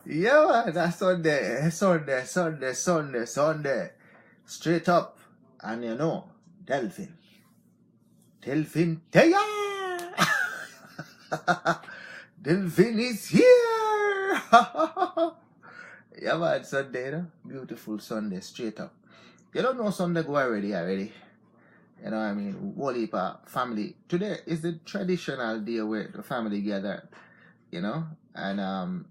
Yeah, man, that's Sunday. Straight up. And you know, Delvin. Taya! Delvin is here! Yeah, man, Sunday, you know? Beautiful Sunday, straight up. You don't know Sunday go already. You know what I mean? Whole heap of family. Today is the traditional day where the family gather, you know? And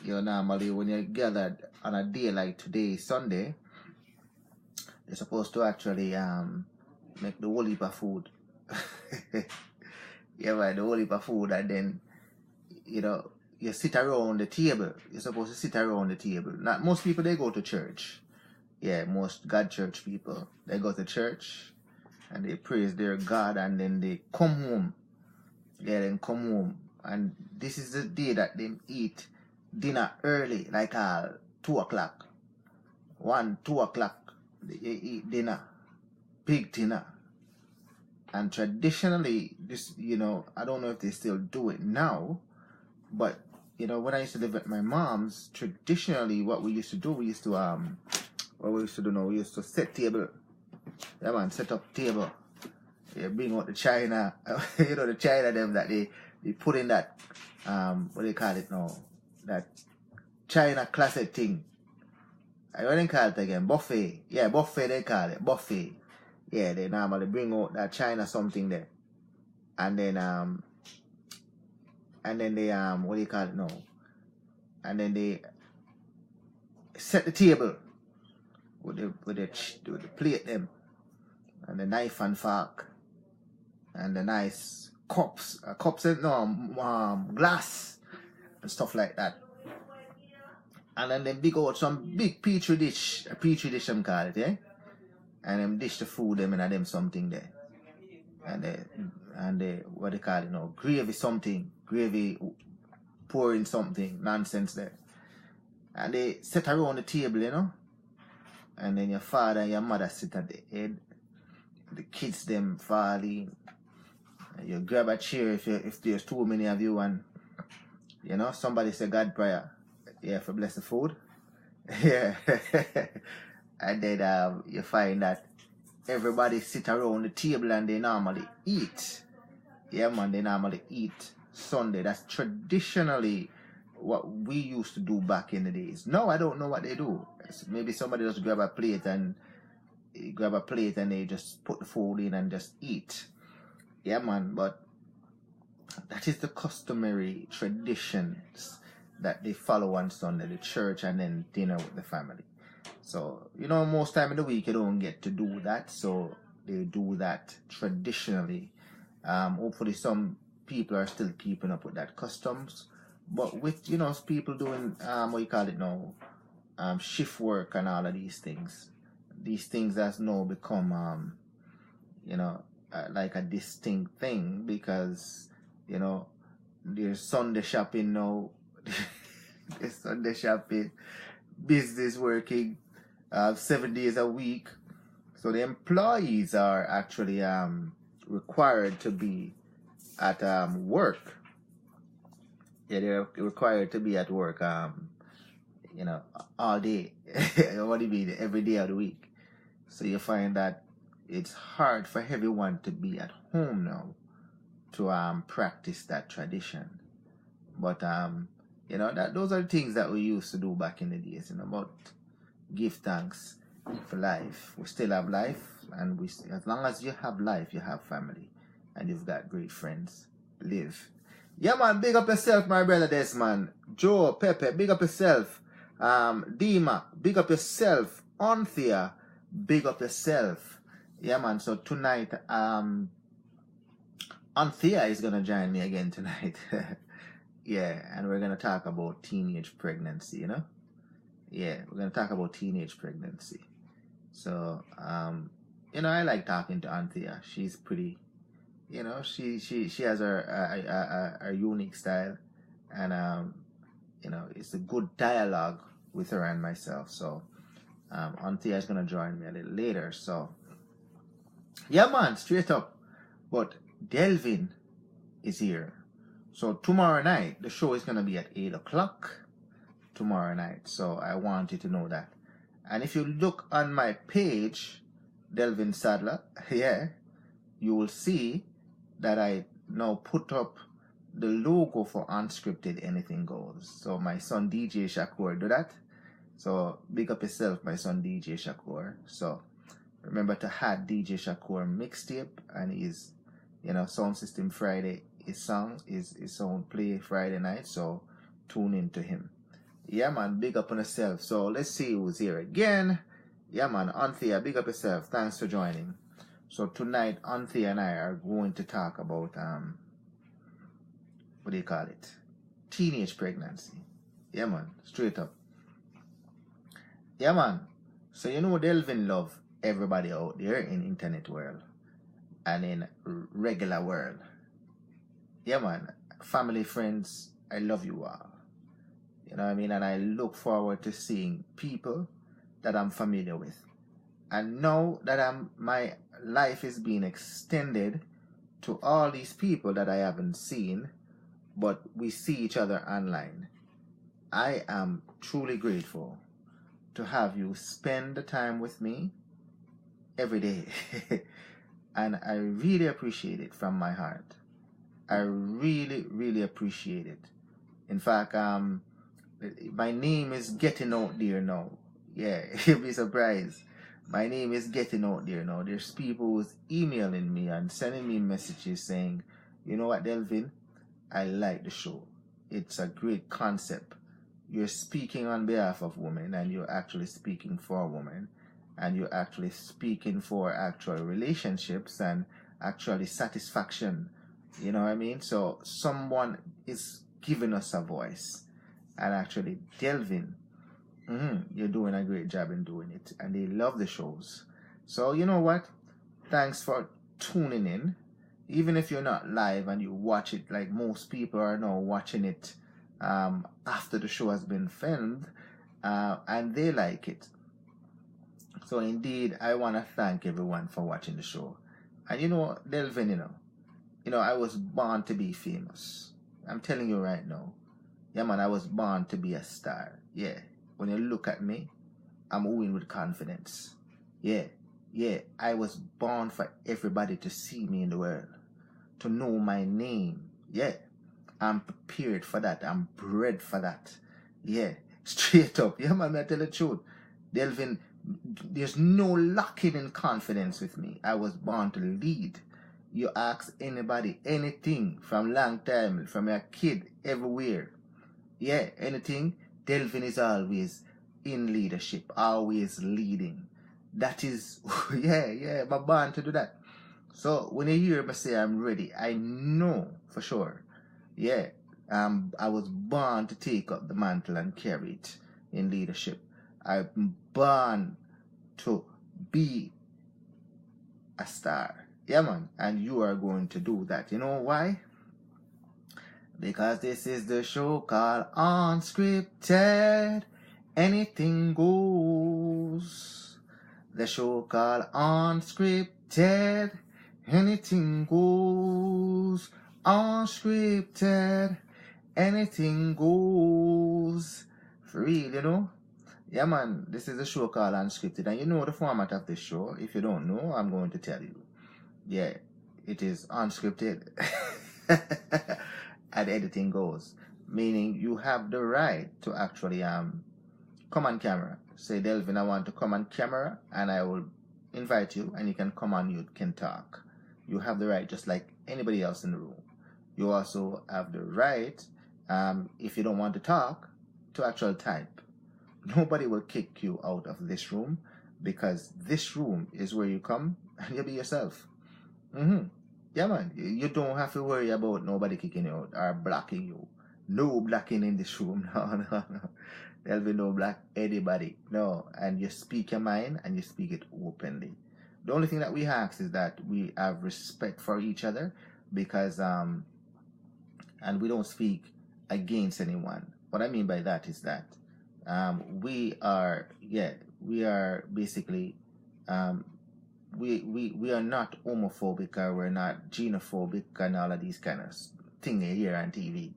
you know, normally when you're gathered on a day like today, Sunday, you're supposed to actually make the whole heap of food. Yeah, man, the whole heap of food, and then, you know, you sit around the table. You're supposed to sit around the table. Not most people, they go to church. Yeah, most God church people, they go to church and they praise their God, and then they come home. Yeah, then come home. And this is the day that they eat dinner early, like 2 o'clock. 2 o'clock, they eat dinner. Big dinner. And traditionally, this, you know, I don't know if they still do it now, but, you know, when I used to live at my mom's, traditionally what we used to do, we used to set table. Yeah, man, set up table. Yeah, bring out the china. You know, the china them that they put in that, what do they call it now? That China classic thing. What do they call it again? Buffet. Yeah, buffet they call it. Buffet. Yeah, they normally bring out that China something there. And then they what do you call it now? And then they set the table with the plate them, and the knife and fork, and the nice cups and glass and stuff like that. And then they big out some big petri dish them call it, yeah? And them dish the food them and them something there. And they what they call it now, gravy pouring something, nonsense there. And they sit around the table, you know. And then your father and your mother sit at the head. The kids them falling. You grab a chair if there's too many of you, and you know, somebody say God prayer. Yeah, for bless the food. Yeah. And then you find that everybody sit around the table and they normally eat. Yeah, man, they normally eat Sunday. That's traditionally what we used to do back in the days. Now I don't know what they do. Maybe somebody just grab a plate and they just put the food in and just eat. Yeah, man, but that is the customary traditions that they follow on Sunday, the church and then dinner with the family. So, you know, most time in the week you don't get to do that, so they do that traditionally. Hopefully some people are still keeping up with that customs, but with, you know, people doing what you call it now, shift work and all of these things has now become you know, like a distinct thing, because, you know, there's Sunday shopping now. There's Sunday shopping, business working 7 days a week. So the employees are actually required to be at work. Yeah, they're required to be at work you know, all day. What do you mean? Every day of the week. So you find that it's hard for everyone to be at home now to practice that tradition. But you know, those are the things that we used to do back in the days, you know, about give thanks for life. We still have life, and as long as you have life, you have family, and you've got great friends. Live. Yeah, man, big up yourself, my brother Desmond. Joe, Pepe, big up yourself. Dima, big up yourself. Anthea, big up yourself. Yeah, man, so tonight, Anthea is gonna join me again tonight. Yeah, and we're gonna talk about teenage pregnancy, you know? Yeah, we're gonna talk about teenage pregnancy. So, you know, I like talking to Anthea. She's pretty, you know, she has her unique style, and you know, it's a good dialogue with her and myself. So, Anthea is gonna join me a little later. So, yeah, man, straight up. But Delvin is here. So tomorrow night, the show is going to be at 8 o'clock tomorrow night. So I want you to know that. And if you look on my page, Delvin Sadler, yeah, you will see that I now put up the logo for Unscripted Anything Goes. So my son DJ Shakur do that. So big up yourself, my son DJ Shakur. So remember to add DJ Shakur mixtape and his, Sound System Friday. His sound play Friday night. So tune in to him. Yeah, man, big up on yourself. So let's see who's here again. Yeah, man, Anthea, big up yourself. Thanks for joining. So tonight, Anthea and I are going to talk about what do you call it? Teenage pregnancy. Yeah, man, straight up. Yeah, man. So Delvin love everybody out there in internet world and in regular world. Yeah, man. Family, friends, I love you all. You know what I mean? And I look forward to seeing people that I'm familiar with. And now that my life is being extended to all these people that I haven't seen, but we see each other online, I am truly grateful to have you spend the time with me every day. And I really appreciate it from my heart. I really, really appreciate it. In fact, my name is getting out there now. Yeah, you'll be surprised. My name is getting out there now. There's people who's emailing me and sending me messages saying, you know what, Delvin, I like the show. It's a great concept. You're speaking on behalf of women and you're actually speaking for women. And you're actually speaking for actual relationships and actually satisfaction. You know what I mean? So someone is giving us a voice. And actually, Delvin, you're doing a great job in doing it. And they love the shows. So you know what? Thanks for tuning in. Even if you're not live and you watch it, like most people are now watching it after the show has been filmed. And they like it. So indeed, I want to thank everyone for watching the show. And Delvin, I was born to be famous. I'm telling you right now. Yeah, man, I was born to be a star. Yeah. When you look at me, I'm moving with confidence. Yeah. I was born for everybody to see me in the world. To know my name. Yeah. I'm prepared for that. I'm bred for that. Yeah. Straight up. Yeah, man, I tell the truth. Delvin, there's no lacking in confidence with me. I was born to lead. You ask anybody anything from long time, from a kid, everywhere. Yeah, anything, Delvin is always in leadership, always leading. That is, I'm born to do that. So when you hear me say I'm ready, I know for sure. Yeah, I was born to take up the mantle and carry it in leadership. I'm born to be a star. Yeah, man. And you are going to do that. You know why? Because this is the show called Unscripted. Anything goes. The show called Unscripted. Anything goes. Unscripted. Anything goes. For real, Yeah, man. This is a show called Unscripted. And you know the format of this show. If you don't know, I'm going to tell you. Yeah, it is unscripted. And anything goes. Meaning you have the right to actually come on camera. Say, Delvin, I want to come on camera and I will invite you and you can come on, you can talk. You have the right just like anybody else in the room. You also have the right, if you don't want to talk, to actually type. Nobody will kick you out of this room because this room is where you come and you be yourself. Yeah, man. You don't have to worry about nobody kicking you out or blocking you. No blocking in this room. No. There'll be no block anybody. No. And you speak your mind and you speak it openly. The only thing that we ask is that we have respect for each other because, and we don't speak against anyone. What I mean by that is that we are basically we are not homophobic or we're not xenophobic and all of these kind of thing you hear on TV.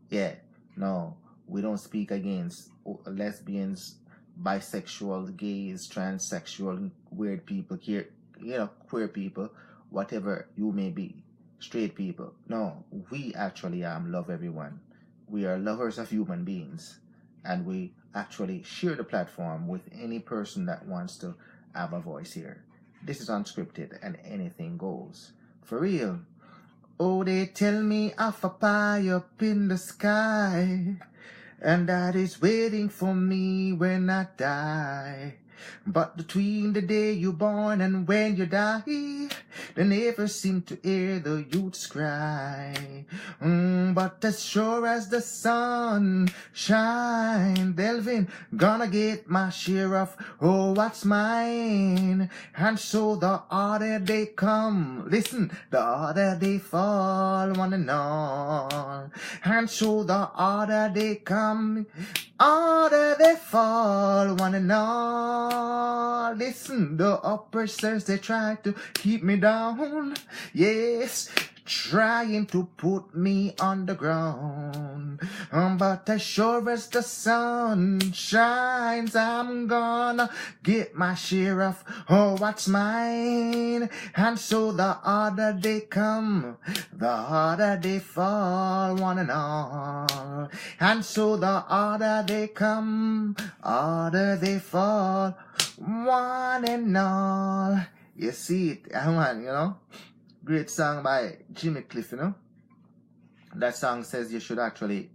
Yeah, no, we don't speak against lesbians, bisexual, gays, transsexual, weird people, queer people, whatever you may be, straight people. No, we actually love everyone. We are lovers of human beings, and we actually share the platform with any person that wants to have a voice here. This is Unscripted, and anything goes. For real. Oh, they tell me of a pie up in the sky, and that is waiting for me when I die. But between the day you born and when you die, they never seem to hear the youths cry. But as sure as the sun shines, Delvin, gonna get my share of what's mine. And so the harder they come, listen, the harder they fall, one and all. And so the harder they come, harder they fall, one and all. Listen, the oppressors, they try to keep me down. Yes, trying to put me on the ground. But as sure as the sun shines, I'm gonna get my share of what's mine. And so the harder they come, the harder they fall, one and all. And so the harder they come, harder they fall, one and all. You see it, man, Great song by Jimmy Cliff, That song says you should actually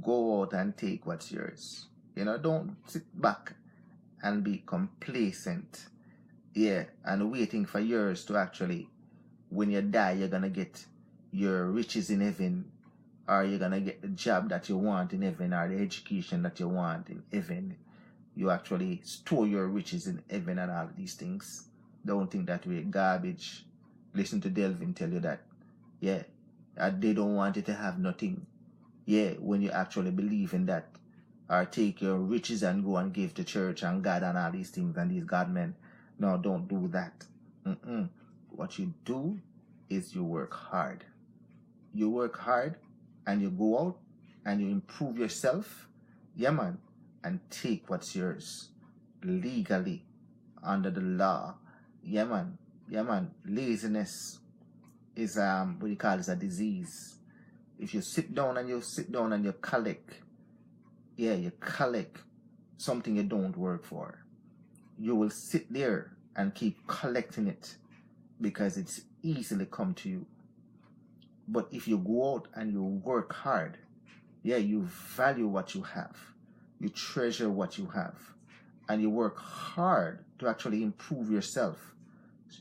go out and take what's yours. Don't sit back and be complacent. Yeah, and waiting for yours to actually, when you die, you're going to get your riches in heaven, or you're going to get the job that you want in heaven, or the education that you want in heaven. You actually store your riches in heaven and all these things. Don't think that way. Garbage. Listen to Delvin tell you that. Yeah. They don't want you to have nothing. Yeah, when you actually believe in that. Or take your riches and go and give to church and God and all these things and these God men. No, don't do that. What you do is you work hard. You work hard and you go out and you improve yourself. Yeah, man. And take what's yours. Legally. Under the law. Yeah, man. Yeah, man. Laziness is what you call it, a disease. If you sit down and you collect, you collect something you don't work for. You will sit there and keep collecting it because it's easily come to you. But if you go out and you work hard, you value what you have. You treasure what you have. And you work hard to actually improve yourself.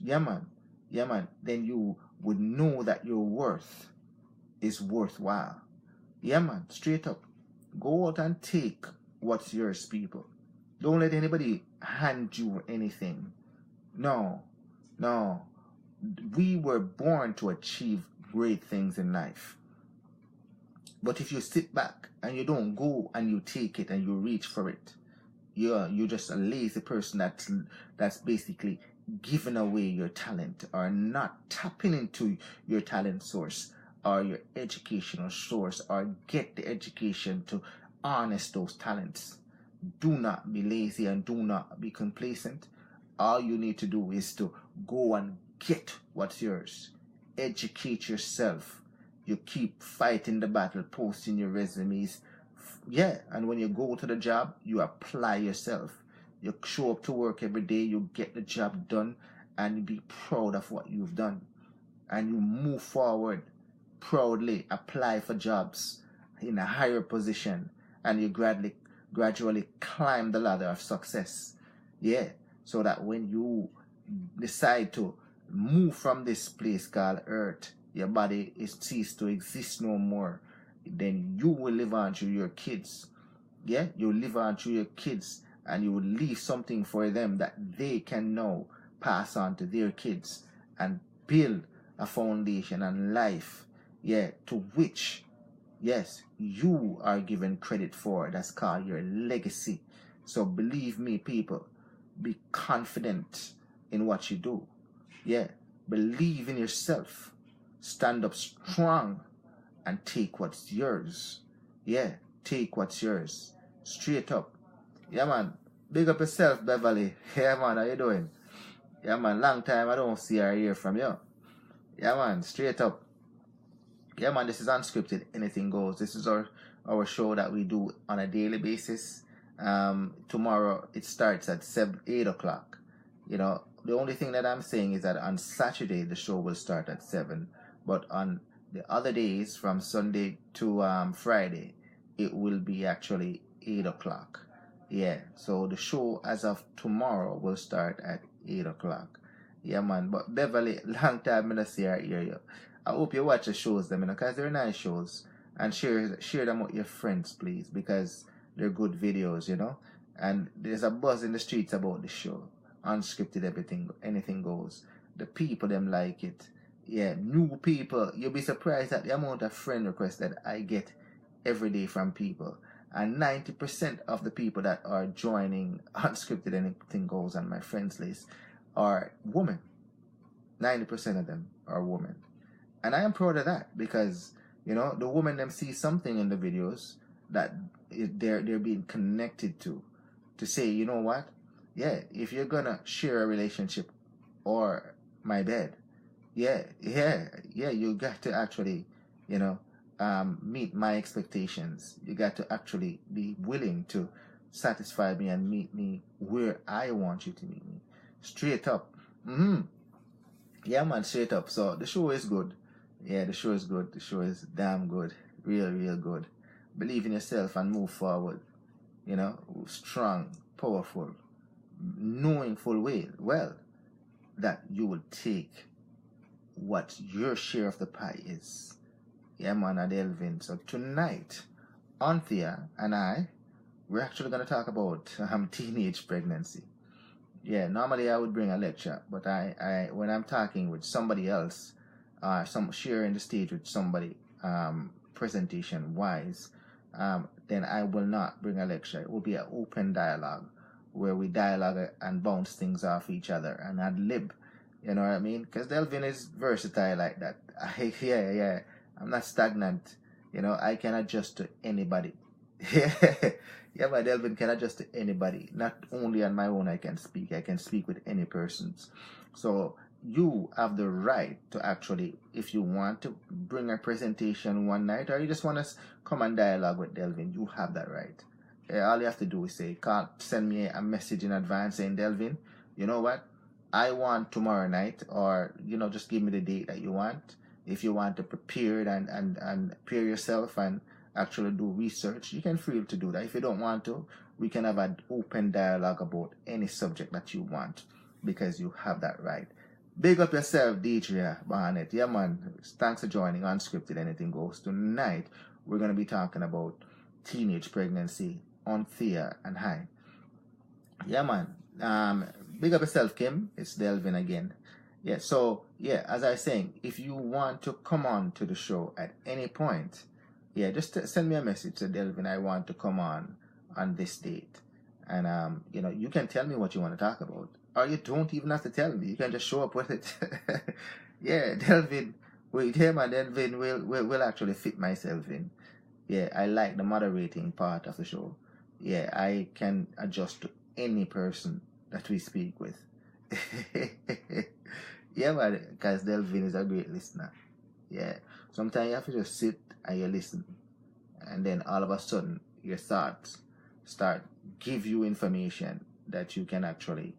Yeah, man. Then you would know that your worth is worthwhile. Yeah, man. Straight up. Go out and take what's yours, people. Don't let anybody hand you anything. No. We were born to achieve great things in life. But if you sit back and you don't go and you take it and you reach for it, you're just a lazy person that's basically giving away your talent or not tapping into your talent source or your educational source or get the education to harness those talents. Do not be lazy and do not be complacent. All you need to do is to go and get what's yours. Educate yourself. You keep fighting the battle, posting your resumes. And when you go to the job, you apply yourself. You show up to work every day, you get the job done, and you be proud of what you've done. And you move forward proudly, apply for jobs in a higher position, and you gradually climb the ladder of success. So that when you decide to move from this place called Earth, your body is ceased to exist no more, then you will live on through your kids. You live on through your kids, and you will leave something for them that they can now pass on to their kids and build a foundation and life, to which, you are given credit for. That's called your legacy. So believe me, people, be confident in what you do. Believe in yourself. Stand up strong and take what's yours. Yeah, take what's yours. Straight up. Yeah, man. Big up yourself, Beverly. Yeah, man. How you doing? Yeah, man. Long time I don't see or hear from you. Yeah, man. Straight up. Yeah, man. This is Unscripted. Anything goes. This is our show that we do on a daily basis. Tomorrow it starts at 8 o'clock. You know, the only thing that I'm saying is that on Saturday the show will start at 7, but on the other days from Sunday to Friday it will be actually 8 o'clock. Yeah, so the show as of tomorrow will start at 8 o'clock. Yeah, man. But Beverly, long time I don't see or hear you. I hope you watch the shows, them, because they're nice shows. And share them with your friends, please, because they're good videos, And there's a buzz in the streets about the show. Unscripted, anything goes. The people, them like it. Yeah, new people. You'll be surprised at the amount of friend requests that I get every day from people. And 90% of the people that are joining Unscripted Anything Goes on my friends list are women. 90% of them are women. And I am proud of that because, the women them see something in the videos that they're being connected to say, you know what? Yeah, if you're going to share a relationship or my bed, you got to actually, meet my expectations. You got to actually be willing to satisfy me and meet me where I want you to meet me. Straight up. Yeah, man, straight up. So the show is good. Yeah, the show is good. The show is damn good. Real good. Believe in yourself and move forward. Strong, powerful, knowing full well that you will take what your share of the pie is. Yeah, man, Delvin. So tonight, Anthea and we're actually going to talk about teenage pregnancy. Yeah, normally I would bring a lecture, but I when I'm talking with somebody else, sharing the stage with somebody, presentation wise, then I will not bring a lecture. It will be an open dialogue where we dialogue and bounce things off each other and ad lib. You know what I mean? Because Delvin is versatile like that. Yeah. I'm not stagnant. I can adjust to anybody. Yeah, but Delvin can adjust to anybody. Not only on my own I can speak with any persons. So you have the right to actually, if you want to bring a presentation one night or you just want to come and dialogue with Delvin, you have that right. All you have to do is send me a message in advance saying, Delvin, you know what? I want tomorrow night, or, just give me the date that you want. If you want to prepare and prepare yourself and actually do research, you can feel to do that. If you don't want to, we can have an open dialogue about any subject that you want, because you have that right. Big up yourself, DJ Barnett. Yeah, man. Thanks for joining Unscripted Anything Goes. Tonight, we're going to be talking about teenage pregnancy, Anthea and Hi. Yeah, man. Big up yourself, Kim. It's Delvin again. Yeah, so, as I was saying, if you want to come on to the show at any point, just send me a message to Delvin, I want to come on this date. And, you can tell me what you want to talk about. Or you don't even have to tell me. You can just show up with it. Yeah, Delvin, with him and Delvin will actually fit myself in. Yeah, I like the moderating part of the show. Yeah, I can adjust to any person that we speak with. Yeah, man, because Delvin is a great listener. Yeah, sometimes you have to just sit and you listen, and then all of a sudden your thoughts start give you information that you can actually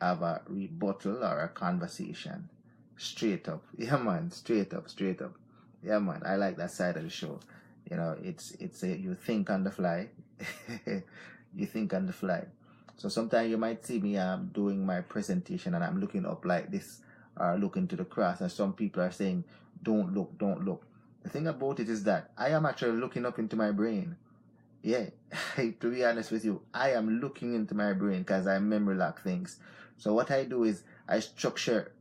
have a rebuttal or a conversation. Straight up. Yeah, man, straight up. Yeah, man, I like that side of the show. It's you think on the fly. You think on the fly. So sometimes you might see me doing my presentation and I'm looking up like this, or looking to the cross, and some people are saying, don't look. The thing about it is that I am actually looking up into my brain. Yeah, to be honest with you, I am looking into my brain because I memory lock things. So what I do is I structure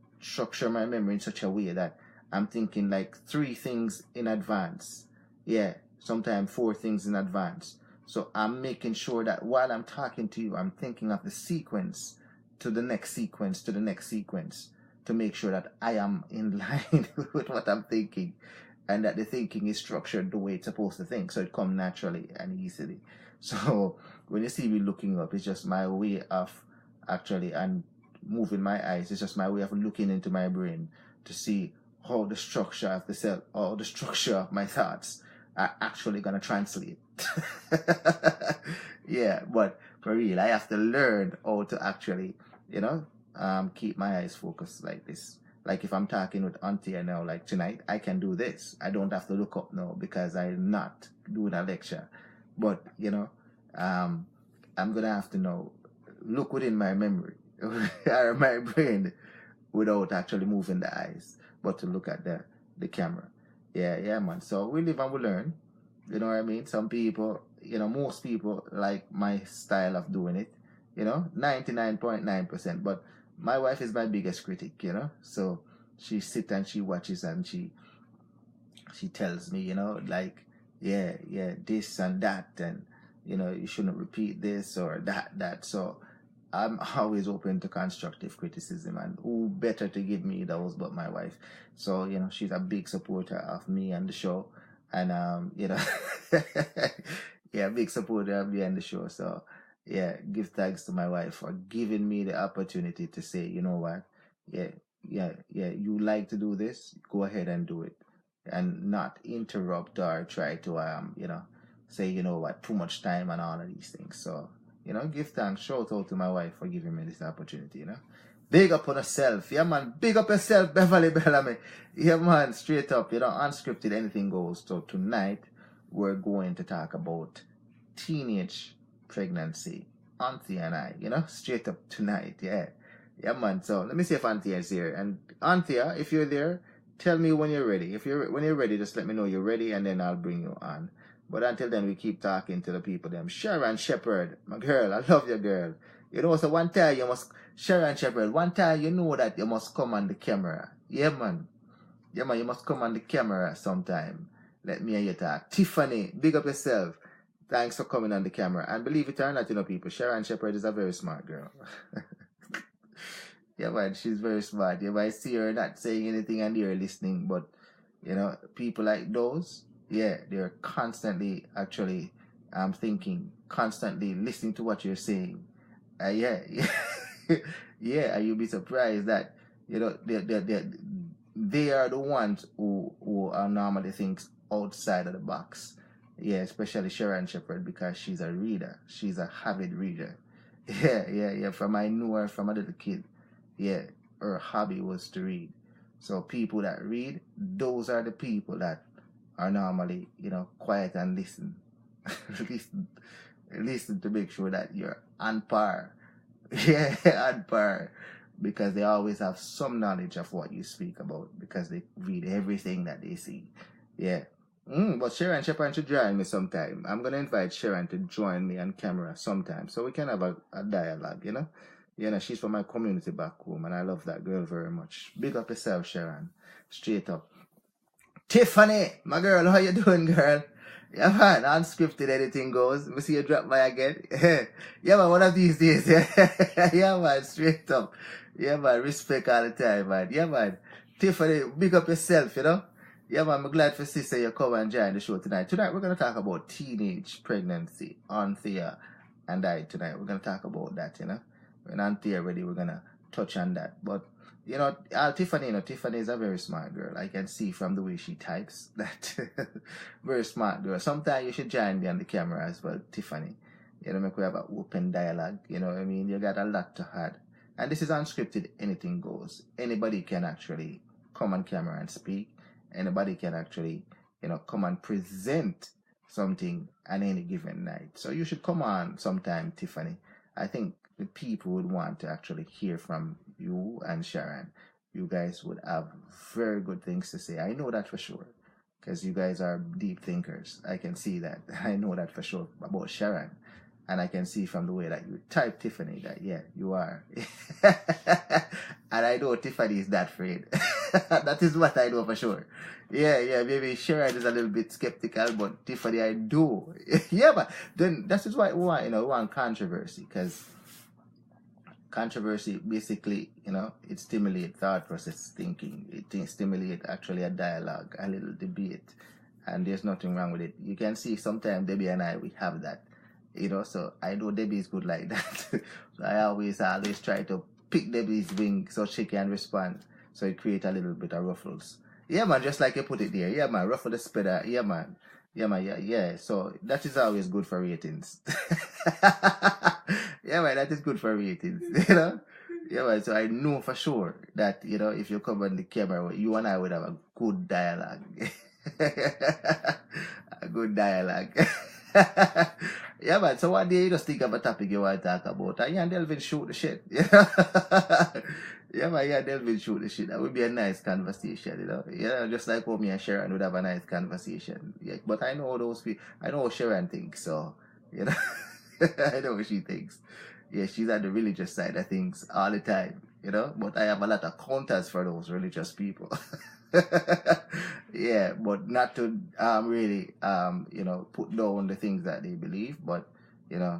my memory in such a way that I'm thinking like 3 things in advance. Yeah, sometimes 4 things in advance. So I'm making sure that while I'm talking to you, I'm thinking of the sequence to the next sequence to the next sequence to make sure that I am in line with what I'm thinking. and that the thinking is structured the way it's supposed to think, so it comes naturally and easily. So when you see me looking up, it's just my way of actually, and moving my eyes, it's just my way of looking into my brain to see how the structure of the cell, or the structure of my thoughts are actually going to translate. Yeah, but for real, I have to learn how to actually, keep my eyes focused like this. Like if I'm talking with Auntie now, like tonight, I can do this. I don't have to look up now because I'm not doing a lecture. But, I'm going to have to now look within my memory or my brain without actually moving the eyes, but to look at the camera. Yeah, man. So we live and we learn. You know what I mean? Some people, most people like my style of doing it, 99.9%. But my wife is my biggest critic, So she sits and she watches and she tells me, like, yeah, this and that, and, you shouldn't repeat this or that. So I'm always open to constructive criticism, and who better to give me those but my wife. So, she's a big supporter of me and the show. And, yeah, big supporter of me and the show. So, yeah, give thanks to my wife for giving me the opportunity to say, you know what, yeah, you like to do this, go ahead and do it. And not interrupt or try to, say, too much time and all of these things. So, give thanks, shout out to my wife for giving me this opportunity, Big up on yourself. Yeah, man. Big up yourself, Beverly Bellamy. Yeah, man. Straight up, unscripted, anything goes. So tonight, we're going to talk about teenage pregnancy. Auntie and I, straight up tonight. Yeah. Yeah, man. So let me see if Auntie is here. And Auntie, if you're there, tell me when you're ready. When you're ready, just let me know you're ready, and then I'll bring you on. But until then, we keep talking to the people. Them Sharon Shepherd, my girl, I love your girl. So one time you must, Sharon Shepherd, one time you know that you must come on the camera. Yeah, man. Yeah, man, you must come on the camera sometime. Let me hear you talk. Tiffany, big up yourself. Thanks for coming on the camera. And believe it or not, people, Sharon Shepherd is a very smart girl. Yeah, man, she's very smart. You might see her not saying anything and you're listening, but, people like those, yeah, they're constantly actually thinking, constantly listening to what you're saying. Yeah. Yeah, and you'll be surprised that, they are the ones who are normally thinks outside of the box. Yeah, especially Sharon Shepherd, because she's a reader. She's a avid reader. Yeah. I knew her from a little kid. Yeah, her hobby was to read. So people that read, those are the people that are normally, quiet and listen. Listen to make sure that you're on par. Yeah, on par. Because they always have some knowledge of what you speak about, because they read everything that they see. Yeah. But Sharon Shepherd should join me sometime. I'm going to invite Sharon to join me on camera sometime, so we can have a dialogue, she's from my community back home, and I love that girl very much. Big up yourself, Sharon. Straight up. Tiffany, my girl, how you doing, girl? Yeah, man, unscripted, anything goes. We see you drop by again. Yeah, man, one of these days. Yeah, man, straight up. Yeah, man, respect all the time, man. Yeah, man. Tiffany, big up yourself, Yeah, man, I'm glad for sister you come and join the show tonight. Tonight, we're going to talk about teenage pregnancy. Anthea and I tonight, we're going to talk about that, When Anthea ready, we're going to touch on that. But, Tiffany, Tiffany is a very smart girl. I can see from the way she types that very smart girl. Sometimes you should join me on the camera as well, Tiffany. Make we have an open dialogue. You know what I mean? You got a lot to add. And this is unscripted, anything goes. Anybody can actually come on camera and speak. Anybody can actually, come and present something on any given night. So you should come on sometime, Tiffany. I think the people would want to actually hear from you and Sharon. You guys would have very good things to say. I know that for sure, because you guys are deep thinkers. I can see that. I know that for sure about Sharon. And I can see from the way that you type, Tiffany, that, yeah, you are. And I know Tiffany is that afraid. That is what I know for sure. Yeah, maybe Sharon is a little bit skeptical, but Tiffany, I do. Yeah, but then that is why we want controversy, because controversy basically, it stimulates thought process thinking. It stimulates actually a dialogue, a little debate, and there's nothing wrong with it. You can see sometimes Debbie and I, we have that, so I know Debbie is good like that. So I always try to pick Debbie's wing so she can respond. So it creates a little bit of ruffles. Yeah, man, just like you put it there. Yeah, man, ruffle the spreader. Yeah, man. Yeah, man, yeah. So that is always good for ratings. Yeah, man, that is good for ratings, Yeah, man, so I know for sure that, if you come on the camera, you and I would have a good dialogue. A good dialogue. Yeah, man, so one day you just think of a topic you want to talk about, and you and Delvin shoot the shit, Yeah, man, yeah, Delvin shoot the shit. That would be a nice conversation, just like how me and Sharon would have a nice conversation. Yeah, but I know those people, I know what Sharon thinks, so, I know what she thinks. Yeah, she's at the religious side of things all the time, but I have a lot of counters for those religious people. Yeah, but not to really put down the things that they believe, but yeah,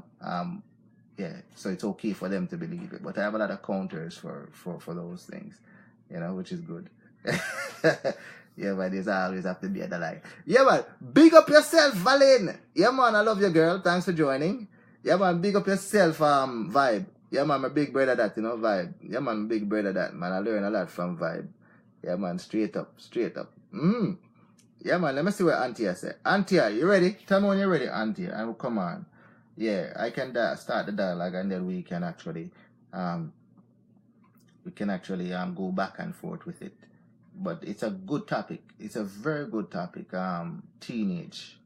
so it's okay for them to believe it. But I have a lot of counters for those things, which is good. Yeah, but there's always have to be at the line. Yeah, man, big up yourself, Valin. Yeah, man, I love you, girl. Thanks for joining. Yeah, man, big up yourself, Vibe. Yeah, man, my big brother that, Vibe. Yeah, man, big brother that, man. I learn a lot from Vibe. Yeah, man, straight up. Yeah, man, let me see what Antia said. Antia, you ready? Tell me when you're ready, Antia. And come on. Yeah, I can start the dialogue, and then we can actually go back and forth with it. But it's a good topic. It's a very good topic. Teenage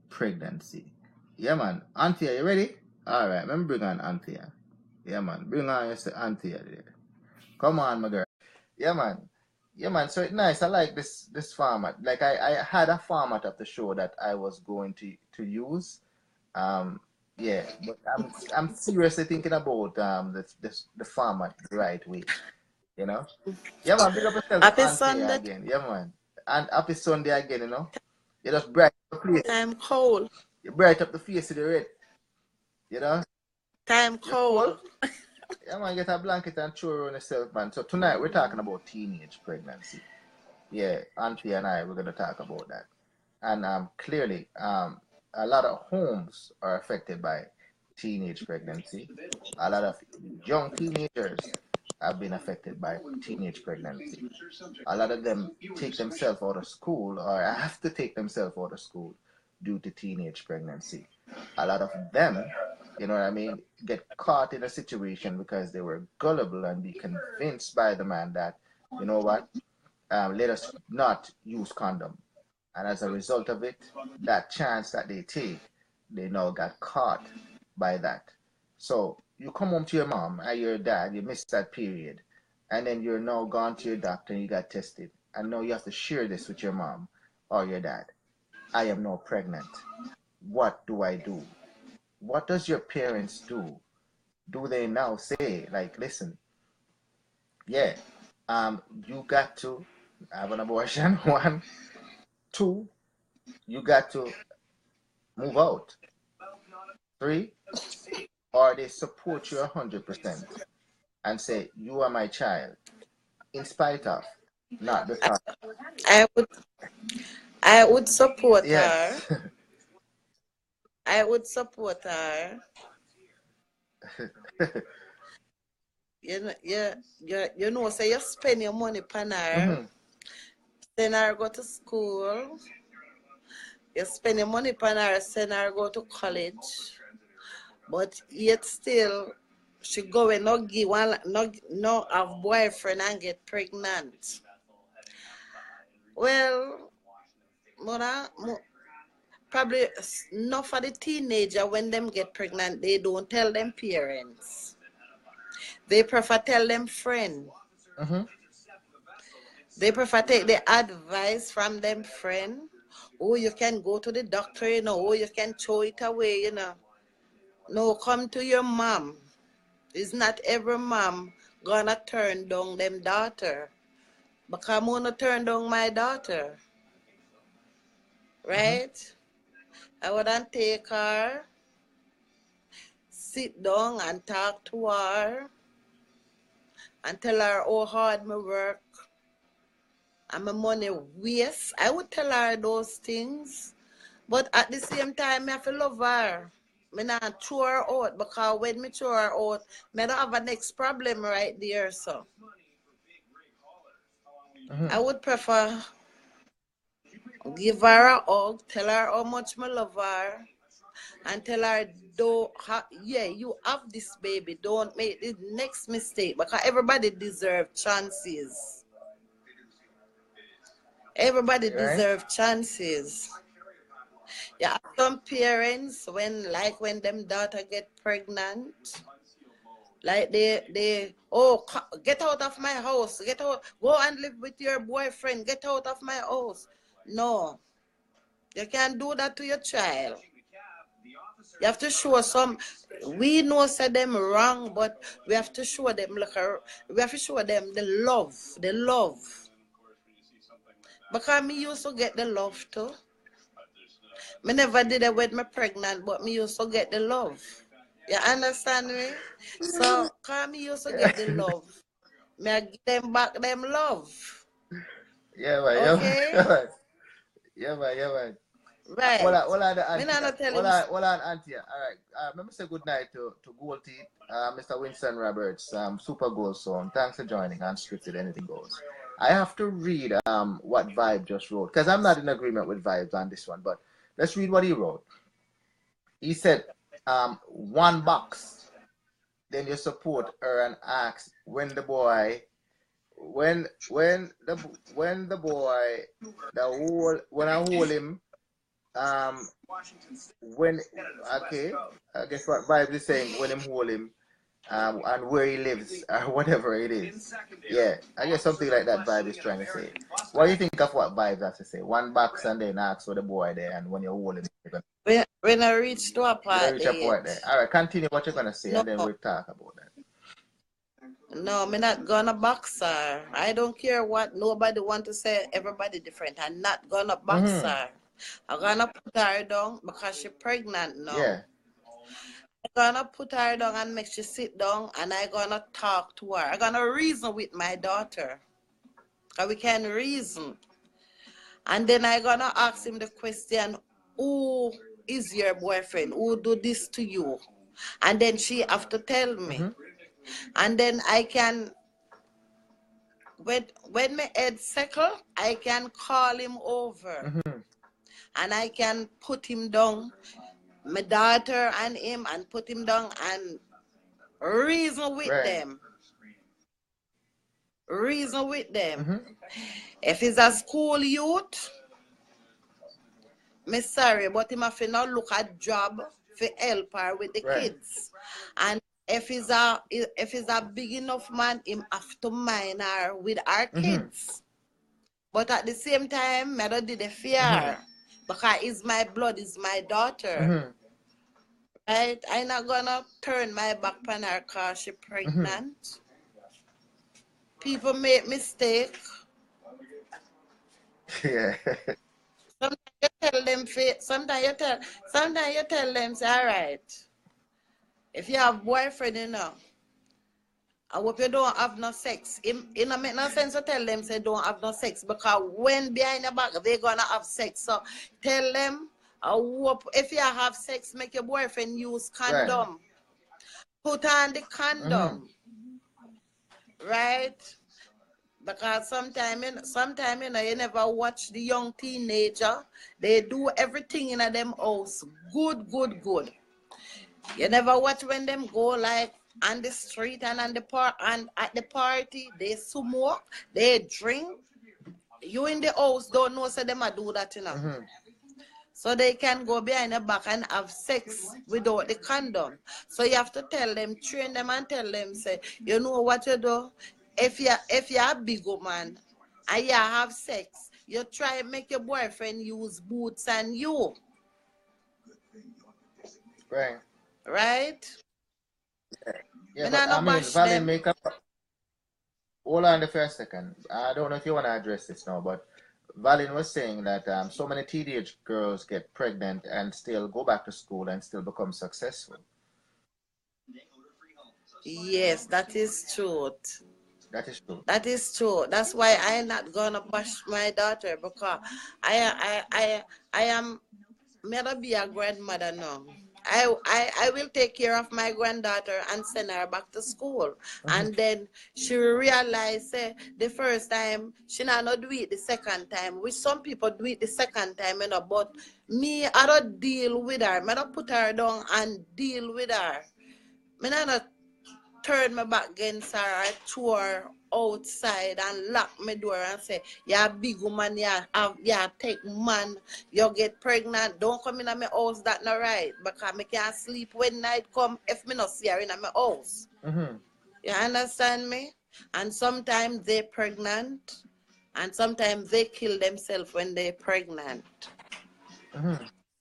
pregnancy. Yeah, man. Anthea, you ready? All right, let me bring on Anthea. Yeah, man. Bring on your Anthea there. Come on, my girl. Yeah, man. Yeah, man. So it's nice. I like this format. Like I had a format of the show that I was going to use. Yeah, but I'm seriously thinking about the format the right way. Yeah, man. Big up yourself, Happy Anthea Sunday. again. Yeah, man. And happy Sunday again. You just bright up the face. Time cold. You bright up the face of the red. Time cold. Yeah, man, get a blanket and throw around yourself, man. So tonight we're talking about teenage pregnancy. Yeah, Auntie and I, we're going to talk about that. And clearly, a lot of homes are affected by teenage pregnancy. A lot of young teenagers have been affected by teenage pregnancy. A lot of them take themselves out of school or have to take themselves out of school due to teenage pregnancy. A lot of them, get caught in a situation because they were gullible and be convinced by the man that, what, let us not use condom. And as a result of it, that chance that they take, they now got caught by that. So you come home to your mom and your dad, you missed that period, and then you're now gone to your doctor and you got tested. And now you have to share this with your mom or your dad. I am now pregnant. What do I do? What does your parents do? Do they now say, like, listen, yeah, you got to have an abortion, 1, 2, you got to move out, 3, or they support you 100% and say, you are my child, in spite of, not because. I would support Yes. her. I would support her. So you spend your money on her, send her go to school, you spend your money on her, send her go to college, but yet still she go and not give one, no have boyfriend and get pregnant. Well, mother, probably not for the teenager when them get pregnant, they don't tell them parents. They prefer tell them friend. They prefer take the advice from them friend. Oh, you can go to the doctor, Oh, you can throw it away, No, come to your mom. It's not every mom gonna turn down them daughter. Because I'm gonna turn down my daughter. Right? I wouldn't take her, sit down and talk to her, and tell her how hard me work and my money waste. I would tell her those things. But at the same time, I have to love her. Me not throw her out because when me throw her out, me don't have a next problem right there. So I would prefer give her a hug, tell her how much me love her, and tell her, yeah, you have this baby. Don't make the next mistake because everybody deserves chances. Everybody deserves chances. Yeah, some parents when them daughter get pregnant, like they get out of my house, get out, go and live with your boyfriend, get out of my house. No, you can't do that to your child. You have to show some. We know say them wrong, but we have to show them we have to show them the love. Because me used to get the love too. Me never did it with me pregnant, but me used to get the love. You understand me? So, cause me used to get the love, me I give them back them love. Yeah, man. Okay? Yeah, man. Yeah, man. Right. Well, the auntie. Me not tell him. Well, auntie. All right. Let me say good night to Gold Teeth, Mr. Winston Roberts, Super Gold Song. Thanks for joining. Unscripted, anything goes. I have to read what Vibe just wrote because I'm not in agreement with Vibes on this one, but let's read what he wrote. He said, one box. Then you support her and ask when the boy when I hold him when okay, I guess what Vibe is saying when him hold him and where he lives or whatever it is. Yeah, I guess something like that Vibe is trying to say. What do you think of what Vibe has to say? One box and then ask for the boy there and when you hold him when I reach to a part there. Alright, continue what you're gonna say and then we'll talk about that. No, I'm not gonna box her. I don't care what nobody want to say. Everybody different. I'm not gonna box her. I'm gonna put her down because she's pregnant now. Yeah. I'm gonna put her down and make she sit down and I'm gonna talk to her. I'm gonna reason with my daughter. Because we can reason. And then I'm gonna ask him the question, who is your boyfriend? Who do this to you? And then she have to tell me. And then I can, when my head settle, I can call him over. And I can put him down, my daughter and him, and put him down and reason with them. Reason with them. If he's a school youth, me sorry, but him have to not look at job for help her with the kids. And if he's a big enough man, him have to mind her with our kids. But at the same time, me don't do the fear. Because it's my blood, it's my daughter. Right? I'm not gonna turn my back on her because she's pregnant. People make mistake. Yeah. Sometimes you tell them, say, all right. If you have boyfriend, you know, I hope you don't have no sex. It don't make no sense to tell them say don't have no sex because when behind the back they're gonna have sex. So tell them I hope if you have sex, make your boyfriend use condom. Put on the condom. Right? Because sometimes you know, you never watch the young teenager. They do everything in a them house. Good. You never watch when them go like on the street and on the and at the party, they smoke, they drink. You in the house don't know so them a do that, you know. So they can go behind the back and have sex without the condom. So you have to tell them, train them and tell them, say, you know what you do? If you're a big woman and you have sex, you try and make your boyfriend use boots and you. Right? Yeah, but I mean, Valen, make up. Hold on for a second. I don't know if you want to address this now, but Valen was saying that so many teenage girls get pregnant and still go back to school and still become successful. Yes, that is true. That is true. That is true. That's why I'm not gonna bash my daughter because I am gonna be a grandmother now. I will take care of my granddaughter and send her back to school. And then she will realize the first time she not do it the second time. Which some people do it the second time, but me, I don't deal with her. I don't put her down and deal with her. I not turn my back against her, I throw her outside and lock my door and say, you're a big woman, you take man, you get pregnant, don't come in my house, that not right. Because I can't sleep when night come if me not see her in my house. You understand me? And sometimes they pregnant and sometimes they kill themselves when they're pregnant.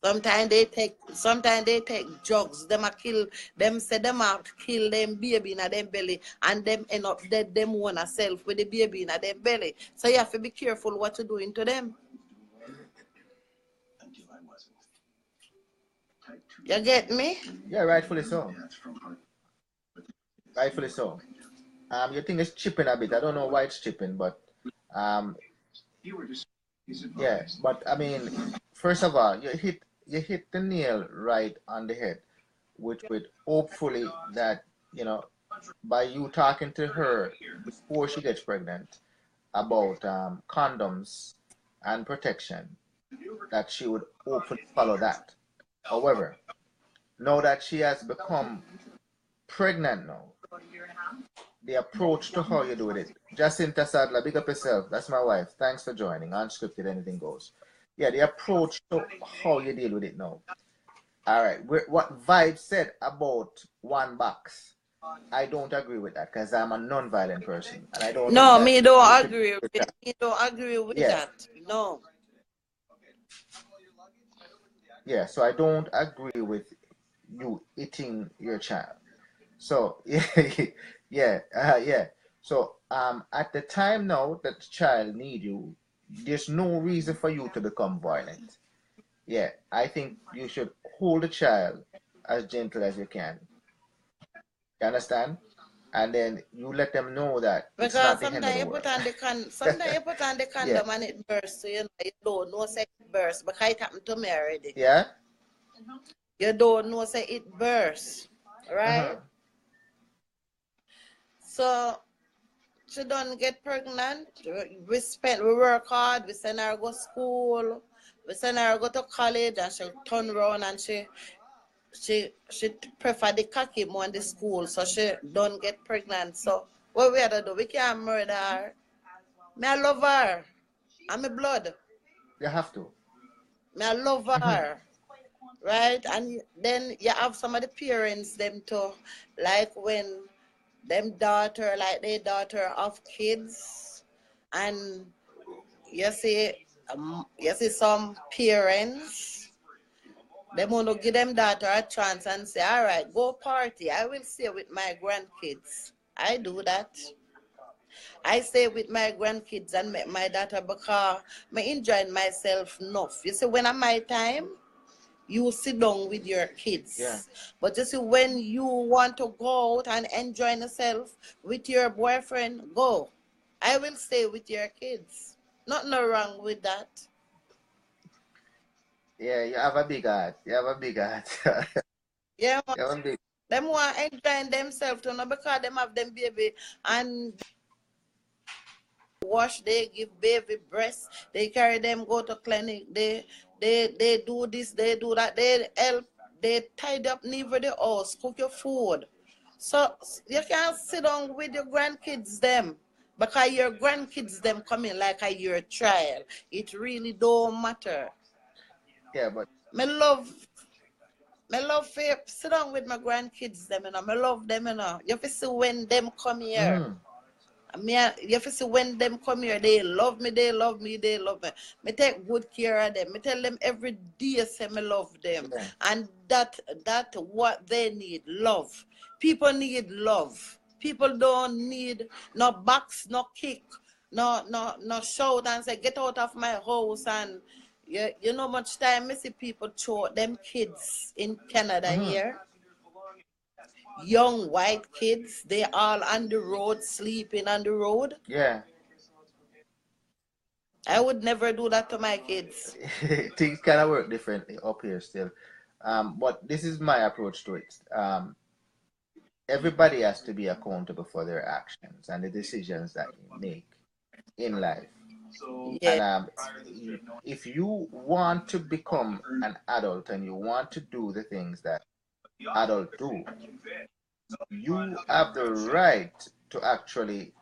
Sometimes they take drugs. Them a kill them. Say them a kill them baby in them belly, and them end up dead. Them wanna self with the baby in them belly. So you have to be careful what you doing to them. You get me? Yeah, rightfully so. Rightfully so. Your thing is chipping a bit. I don't know why it's chipping, but yeah. But I mean, first of all, you hit the nail right on the head with hopefully that, by you talking to her before she gets pregnant about condoms and protection, that she would hopefully follow that. However, now that she has become pregnant now, the approach to how you do it. Jacinta Sadler, big up yourself. That's my wife. Thanks for joining. Unscripted, anything goes. Yeah, the approach to how you deal with it now. All right. What Vibe said about one box, I don't agree with that because I'm a non-violent person, and I don't. No, me don't agree with that. Me don't agree with that. No. Yeah, so I don't agree with you eating your child. So yeah. So at the time now that the child need you, there's no reason for you to become violent. Yeah, I think you should hold the child as gentle as you can. You understand? And then you let them know that it's not Because the end of sometimes the you world. sometimes you put on the condom and it bursts, so you don't know say it bursts because it happened to me already. Yeah? You don't know say it bursts. Right? So she don't get pregnant. We work hard, we send her go school, we send her go to college, and she turn around and she prefer the cocky more in the school, so she don't get pregnant. So what we have to do? We can't murder her. Me I love her. I'm a blood. You have to. Me I love her. Right? And then you have some of the parents them too, like when them daughter, like they daughter of kids, and you see some parents, they want to give them daughter a chance and say, all right, go party. I will stay with my grandkids. I do that. I stay with my grandkids and my daughter because I enjoy myself enough. You see, when I'm my time, you sit down with your kids. Yeah. But you see, when you want to go out and enjoy yourself with your boyfriend, go. I will stay with your kids. Nothing wrong with that. Yeah, you have a big heart. You have a big heart. Yeah, You have a big... them want to enjoy themselves too, not because them have them baby and wash, they give baby breast, they carry them go to clinic, they do this, they do that, they help, they tidy up near the house, cook your food. So you can't sit down with your grandkids them because your grandkids them coming like a your child. It really don't matter. Yeah, but Me love sit down with my grandkids them, I love them, You have to see when them come here. You have to see when them come here, they love me. Me take good care of them. Me tell them every day say me love them. Yeah. And that what they need, love. People need love. People don't need no box, no kick, no shout and say get out of my house. And you know much time I see people throw them kids in Canada here. young white kids, they all on the road, sleeping on the road. Yeah. I would never do that to my kids. Things kind of work differently up here still. But this is my approach to it. Everybody has to be accountable for their actions and the decisions that you make in life. Yeah. And if you want to become an adult and you want to do the things that adults do, you have the right to actually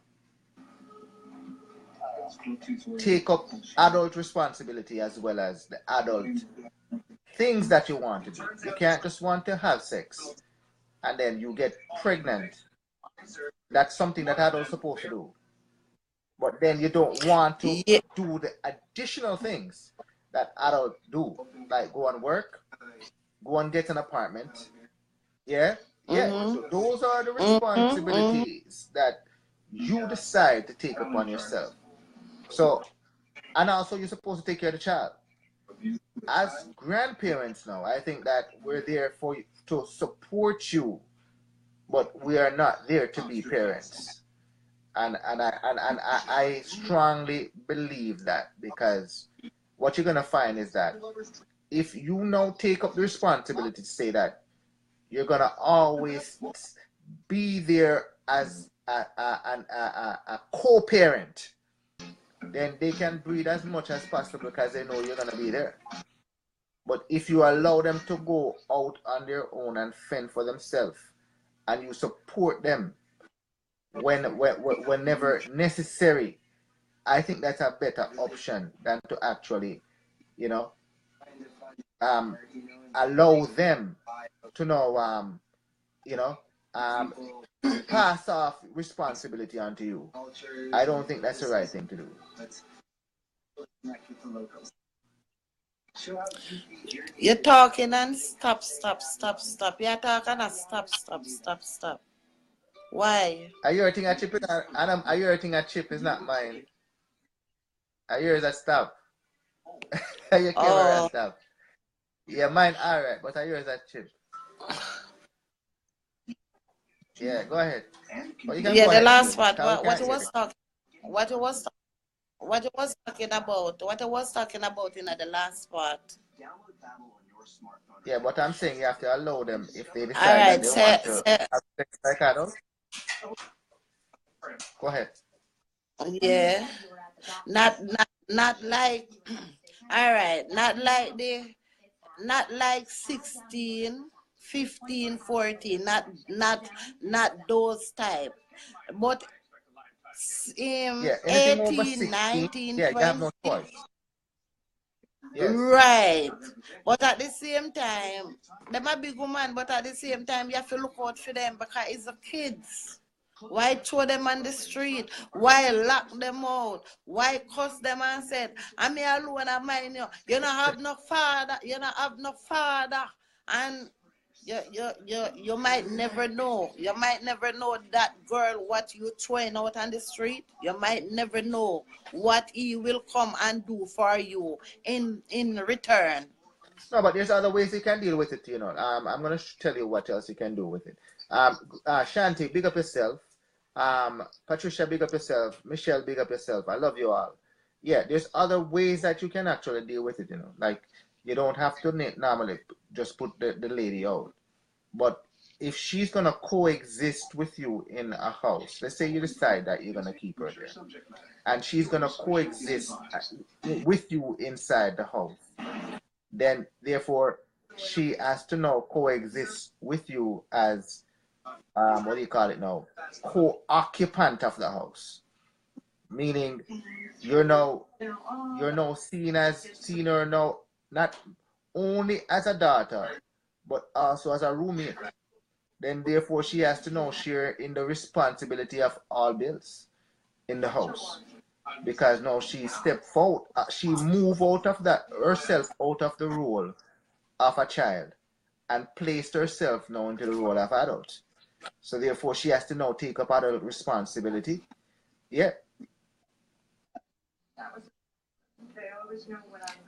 take up adult responsibility as well as the adult things that you want to do. You can't just want to have sex and then you get pregnant. That's something that adults are supposed to do. But then you don't want to do the additional things that adults do, like go and work, go and get an apartment. Yeah. So those are the responsibilities that you decide to take upon yourself. So, and also you're supposed to take care of the child. As grandparents now, I think that we're there for you to support you, but we are not there to be parents. And I strongly believe that, because what you're gonna find is that if you now take up the responsibility to say that you're gonna always be there as a co-parent, then they can breed as much as possible because they know you're gonna be there. But if you allow them to go out on their own and fend for themselves, and you support them whenever necessary, I think that's a better option than to actually, allow them to know, pass off responsibility onto you. I don't think that's the right thing to do. You're talking and stop. You're talking and stop. Why? Are you hurting a chip? And are you hurting a chip? Is not mine. Are yours a stop? Are your camera a stop? Yeah, mine alright, but are yours a chip? Yeah, go ahead. Well, yeah, the last part. What you was talking about in the last part. Yeah, but I'm saying you have to allow them if they decide that they want to have sex like adults. Go ahead. Yeah. Not like all right, not like 16, 15, 14, not those type. But 18, 19, 20. You have no choice. Yes. Right. But at the same time, they might be good man, but at the same time, you have to look out for them because it's the kids. Why throw them on the street? Why lock them out? Why cuss them and say, I'm here alone, I mind you. You don't have no father. And you might never know. You might never know that girl what you throwing out on the street. You might never know what he will come and do for you in return. No, but there's other ways you can deal with it, I'm gonna tell you what else you can do with it. Shanti, big up yourself. Patricia, big up yourself. Michelle, big up yourself. I love you all. Yeah, there's other ways that you can actually deal with it, like you don't have to normally just put the lady out. But if she's gonna coexist with you in a house, let's say you decide that you're gonna keep her there, and she's gonna coexist with you inside the house, then therefore she has to now coexist with you as what do you call it now? Co-occupant of the house. Meaning you're now seen her now not only as a daughter, but also as a roommate. Then therefore she has to now share in the responsibility of all bills in the house. Because now she stepped out, she moved out of herself out of the role of a child and placed herself now into the role of adult. So therefore she has to now take up adult responsibility. Yeah.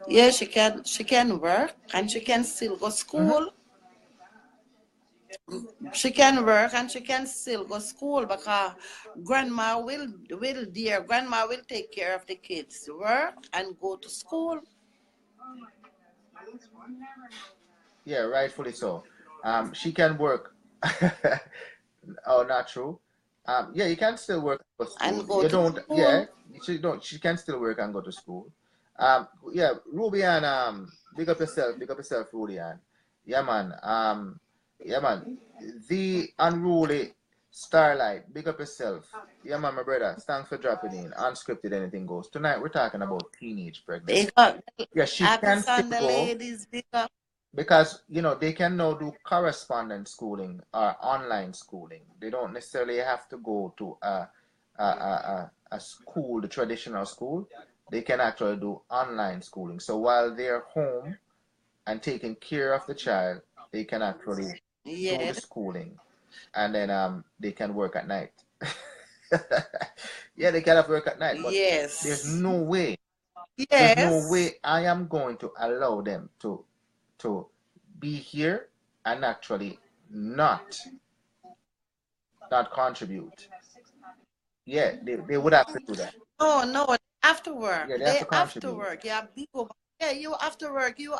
Yeah, she can work and she can still go school. She can work and she can still go school because grandma will take care of the kids, work and go to school. Yeah, rightfully so. She can work. Oh, not true. Yeah, you can still work and go to school. And go You to don't. Yeah, school. she don't. She can still work and go to school. Yeah, Ruby and big up yourself, Ruby and yeah, man. Yeah, man. The unruly Starlight, big up yourself. Yeah, man, my brother. Thanks for dropping in. Unscripted, anything goes. Tonight we're talking about teenage Big pregnancy. up. Yeah, she Happy can still Sunday, go ladies. Big up. because they can now do correspondence schooling or online schooling. They don't necessarily have to go to a school, the traditional school. They can actually do online schooling. So while they're home and taking care of the child, they can actually do the Yes. schooling, and then they can work at night. Yeah, they cannot work at night, but there's Yes. no way. There's no Yes. way I am going to allow them to be here and actually not contribute. Yeah, they would have to do that. No, no. After work. Yeah, they have They to after contribute. work. Yeah, big up. Yeah, you after work. You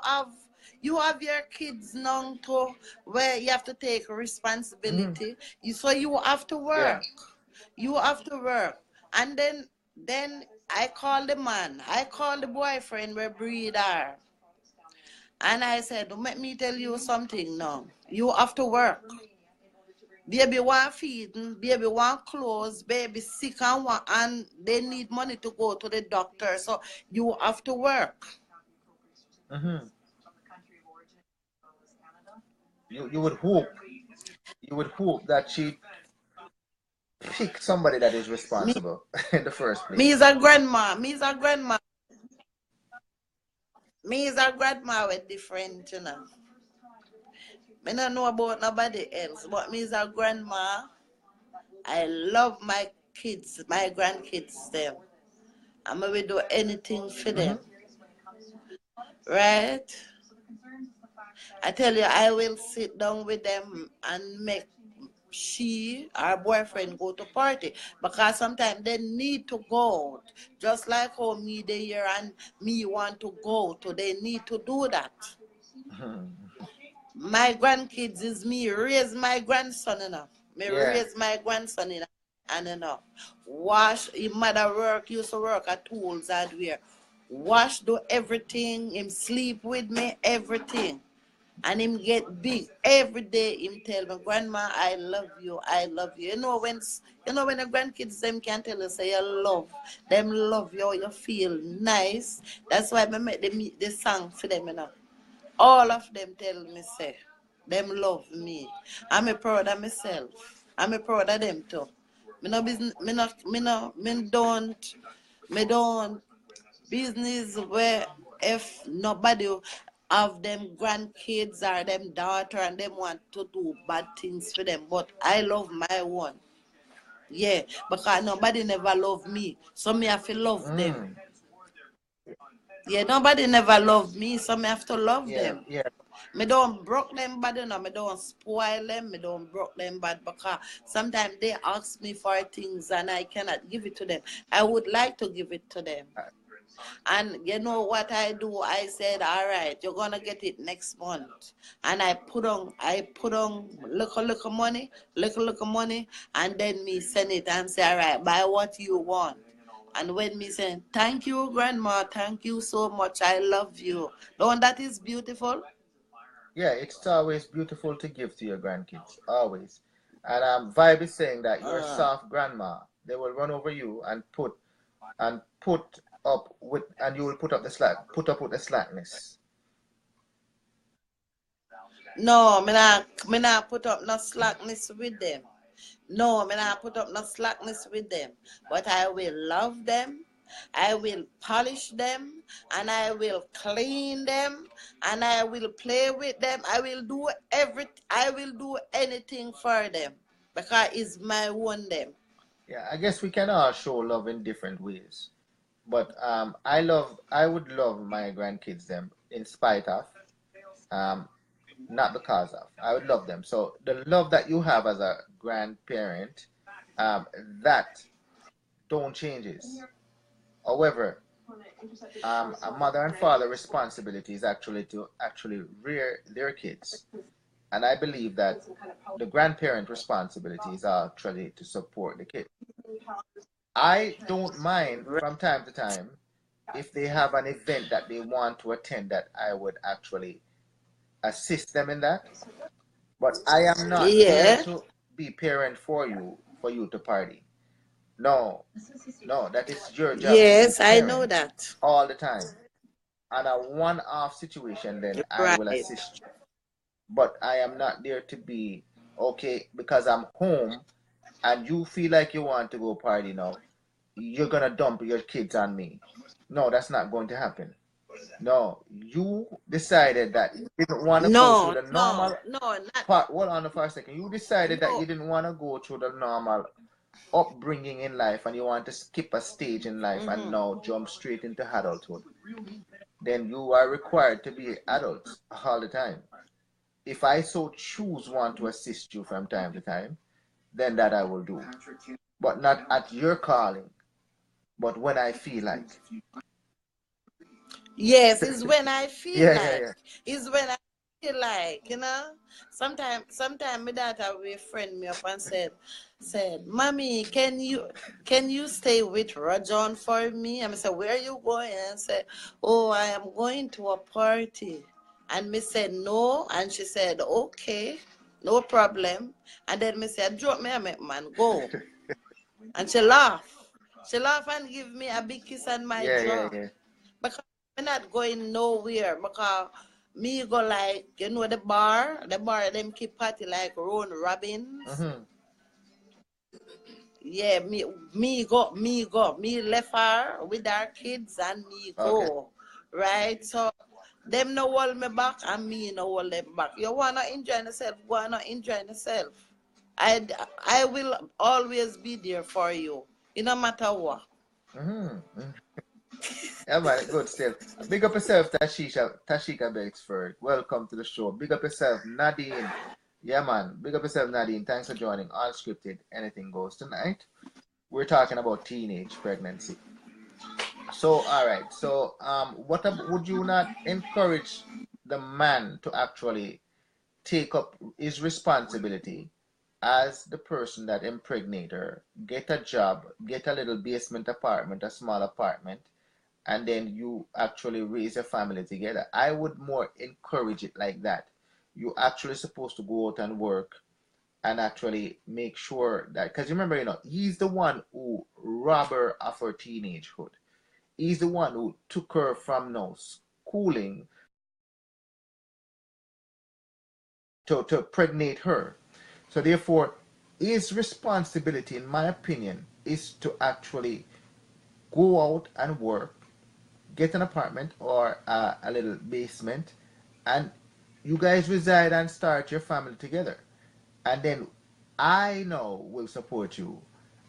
have your kids now to where you have to take responsibility. So you have to Yeah. work. You have to work. And then I call the man. I call the boyfriend where breed are. And I said, let me tell you something now. You have to work. Baby want feeding, baby want clothes, baby sick and they need money to go to the doctor. So you have to work. hmm you would hope that she pick somebody that is Me, responsible in the first me is place. a grandma. Me is a grandma. Me is a grandma with different, you know. Me don't know about nobody else, but me is a grandma. I love my kids, my grandkids, them. I'm going to do anything for hmm them. Right? I tell you, I will sit down with them and make she, our boyfriend, go to party because sometimes they need to go out. Just like how me they here and me want to go to, they need to do that. My grandkids is me raise my grandson enough. Me Yeah. raise my grandson enough and enough. Wash, his mother work, used to work at tools hardware. Wash, do everything. Him sleep with me, everything. And him get big every day. Him tell me, Grandma, I love you, I love you. You know when the grandkids them can tell you say you love you, you feel nice. That's why I make the song for them, All of them tell me say them love me. I'm a proud of myself. I'm a proud of them too. Me no business me don't business where if nobody of them grandkids or them daughter and them want to do bad things for them. But I love my one. Yeah, because nobody never love me. So me have to love them. Mm. Yeah, nobody never love me, so me have to love Yeah. them. Yeah. Me don't broke them bad, me don't spoil them, me don't broke them bad because sometimes they ask me for things and I cannot give it to them. I would like to give it to them. And you know what I do? I said, all right, you're gonna get it next month. And I put on little money, and then me send it and say, all right, buy what you want. And when me say, thank you, grandma, thank you so much, I love you. Don't that is beautiful? Yeah, it's always beautiful to give to your grandkids, always. And Vibe is saying that you're a Uh, soft grandma. They will run over you and you will put up with the slackness. no, me not put up no slackness with them. No, me not put up no slackness with them. But I will love them. I will polish them and I will clean them and I will play with them. I will do anything for them because it's my one them. Yeah, I guess we can all show love in different ways. But I would love my grandkids them in spite of. Um, not because of. I would love them. So the love that you have as a grandparent, that don't changes. However, a mother and father responsibility is actually to actually rear their kids. And I believe that the grandparent responsibility is actually to support the kid. I don't mind from time to time if they have an event that they want to attend that I would actually assist them in that. But I am not there Yeah. to be parent for you to party. No, no, that is your job to be Yes, I know parent that. all the time. On a one-off situation, then I will Right. assist you. But I am not there to be okay because I'm home and you feel like you want to go party now. You're gonna dump your kids on me. No, that's not going to happen. No, you decided that you didn't want to go through No, the no, normal no, not part. Hold on for a second. You decided that no. you didn't want to go through the normal upbringing in life and you want to skip a stage in life and Mm-hmm. now jump straight into adulthood. Then you are required to be adults all the time. If I so choose want to assist you from time to time, then that I will do. But not at your calling, but when I feel like. Yes, it's when I feel Yeah, yeah, like. yeah. It's when I feel like, you know. Sometimes my daughter will friend me up and said, Mommy, can you stay with Rajon for me? And I said, where are you going? And I said, oh, I am going to a party. And me said no, and she said, okay, no problem. And then me said, drop me a man, go. And she laughed. She laughed and give me a big kiss on my Yeah, yeah, jaw. yeah. Because I'm not going nowhere. Because me go like, the bar them keep party like Ron Robbins. Mm-hmm. Yeah, me left her with our kids and me Okay. go. Right? So them no hold me back and me no hold them back. You wanna enjoy yourself, wanna enjoy yourself. I, I will always be there for you. It no matter what. Mm-hmm. Yeah, man, good still. Big up yourself, Tashika Bexford. Welcome to the show. Big up yourself, Nadine. Yeah, man. Big up yourself, Nadine. Thanks for joining. Unscripted, anything goes tonight. We're talking about teenage pregnancy. So, all right. So, would you not encourage the man to actually take up his responsibility as the person that impregnated her, get a job, get a little basement apartment, a small apartment, and then you actually raise a family together? I would more encourage it like that. You actually supposed to go out and work and actually make sure that, because remember, he's the one who robbed her of her teenagehood. He's the one who took her from no schooling to pregnate her. So therefore, his responsibility, in my opinion, is to actually go out and work, get an apartment or a little basement, and you guys reside and start your family together. And then I know will support you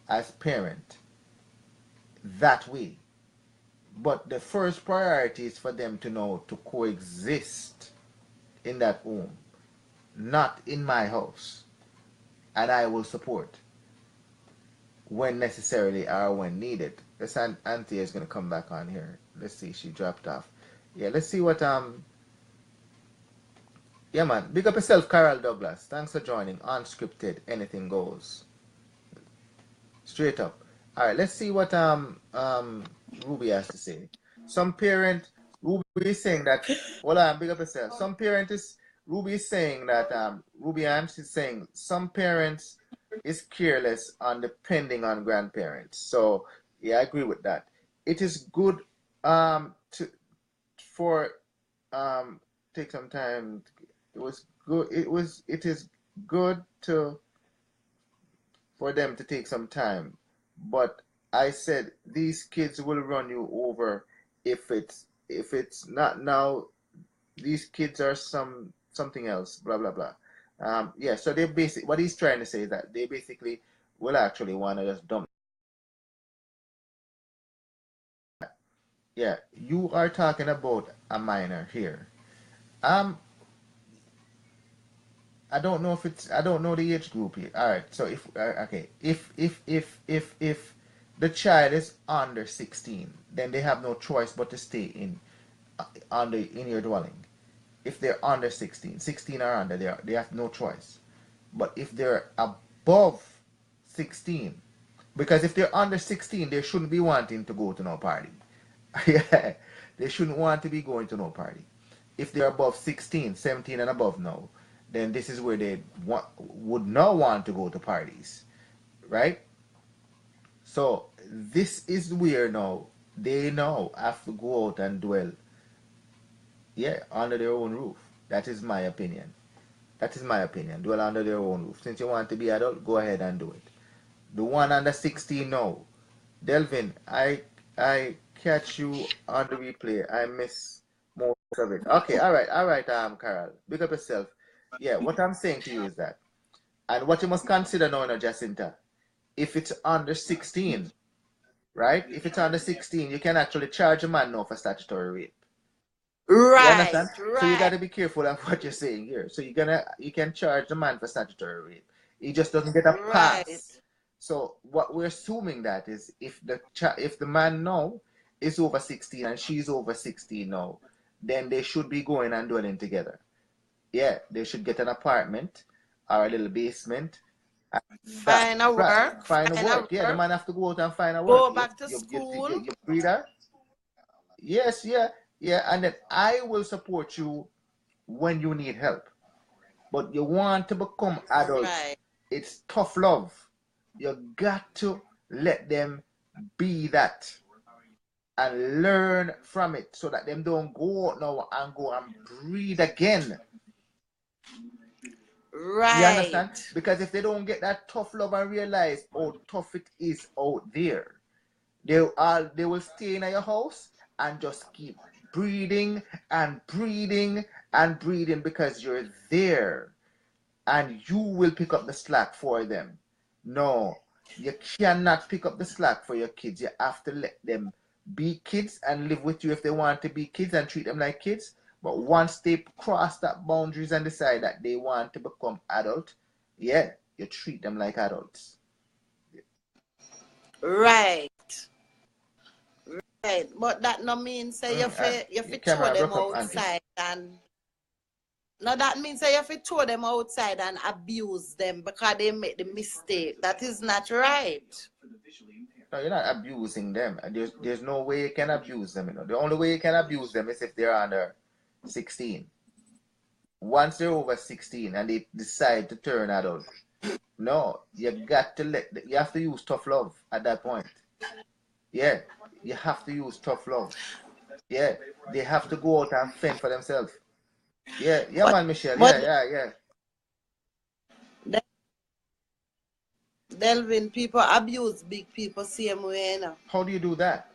as parent that way. But the first priority is for them to know to coexist in that home, not in my house. And I will support when necessarily or when needed. This auntie is gonna come back on here. Let's see, she dropped off. Yeah, let's see what yeah man. Big up yourself, Carol Douglas. Thanks for joining. Unscripted, anything goes. Straight up. Alright, let's see what Ruby has to say. Some parent Ruby is saying that hold on, big up yourself. Some parent is Ruby is saying that Ruby Ann is saying some parents is careless on depending on grandparents. So yeah, I agree with that. It is good to for take some time. It is good to for them to take some time. But I said these kids will run you over if it's not now. These kids are something else. Blah blah blah. Yeah. So they basically what he's trying to say is that they basically will actually want to just dump. Yeah. You are talking about a minor here. Um. I don't know if it's. I don't know the age group here. All right. So if okay, if the child is under 16, then they have no choice but to stay in your dwelling. If they're under 16, 16 or under, they have no choice. But if they're above 16, because if they're under 16, they shouldn't be wanting to go to no party. Yeah, they shouldn't want to be going to no party. If they're above 16, 17 and above now, then this is where they would not want to go to parties, right? So this is where now they now have to go out and dwell, yeah, under their own roof. That is my opinion. That is my opinion. Dwell under their own roof. Since you want to be adult, go ahead and do it. The one under 16, no. Delvin, I catch you on the replay. I miss most of it. Okay, all right, Carol. Big up yourself. Yeah, what I'm saying to you is that, and what you must consider now, Jacinta, if it's under 16, right? If it's under 16, you can actually charge a man now for statutory rape. You understand? So you got to be careful of what you're saying here. So you can charge the man for statutory rape. He just doesn't get a pass. So what we're assuming that is if the man now is over 16 and she's over 16 now, then they should be going and dwelling together. Yeah, they should get an apartment or a little basement. Find a work. Find a work. Yeah, the man have to go out and find a work. Go back to school. You breed her. Yes, yeah. Yeah, and then I will support you when you need help. But you want to become adult. Right. It's tough love. You got to let them be that and learn from it so that them don't go out now and go and breed again. Right. You understand? Because if they don't get that tough love and realize how tough it is out there, they will stay in your house and just keep breeding and breeding and breeding because you're there and you will pick up the slack for them. No, you cannot pick up the slack for your kids. You have to let them be kids and live with you if they want to be kids and treat them like kids. But once they cross that boundaries and decide that they want to become adult, yeah, you treat them like adults. Right. Right. But that no means say you throw them outside and no, that means say you throw them outside and abuse them because they make the mistake. That is not right. No, you're not abusing them. There's no way you can abuse them. You know, the only way you can abuse them is if they're under 16. Once they're over 16 and they decide to turn adult, no, you have to use tough love at that point. Yeah, you have to use tough love. Yeah, they have to go out and fend for themselves. Yeah, man, Michelle. Yeah. Delvin, people abuse big people same way, you know. How do you do that?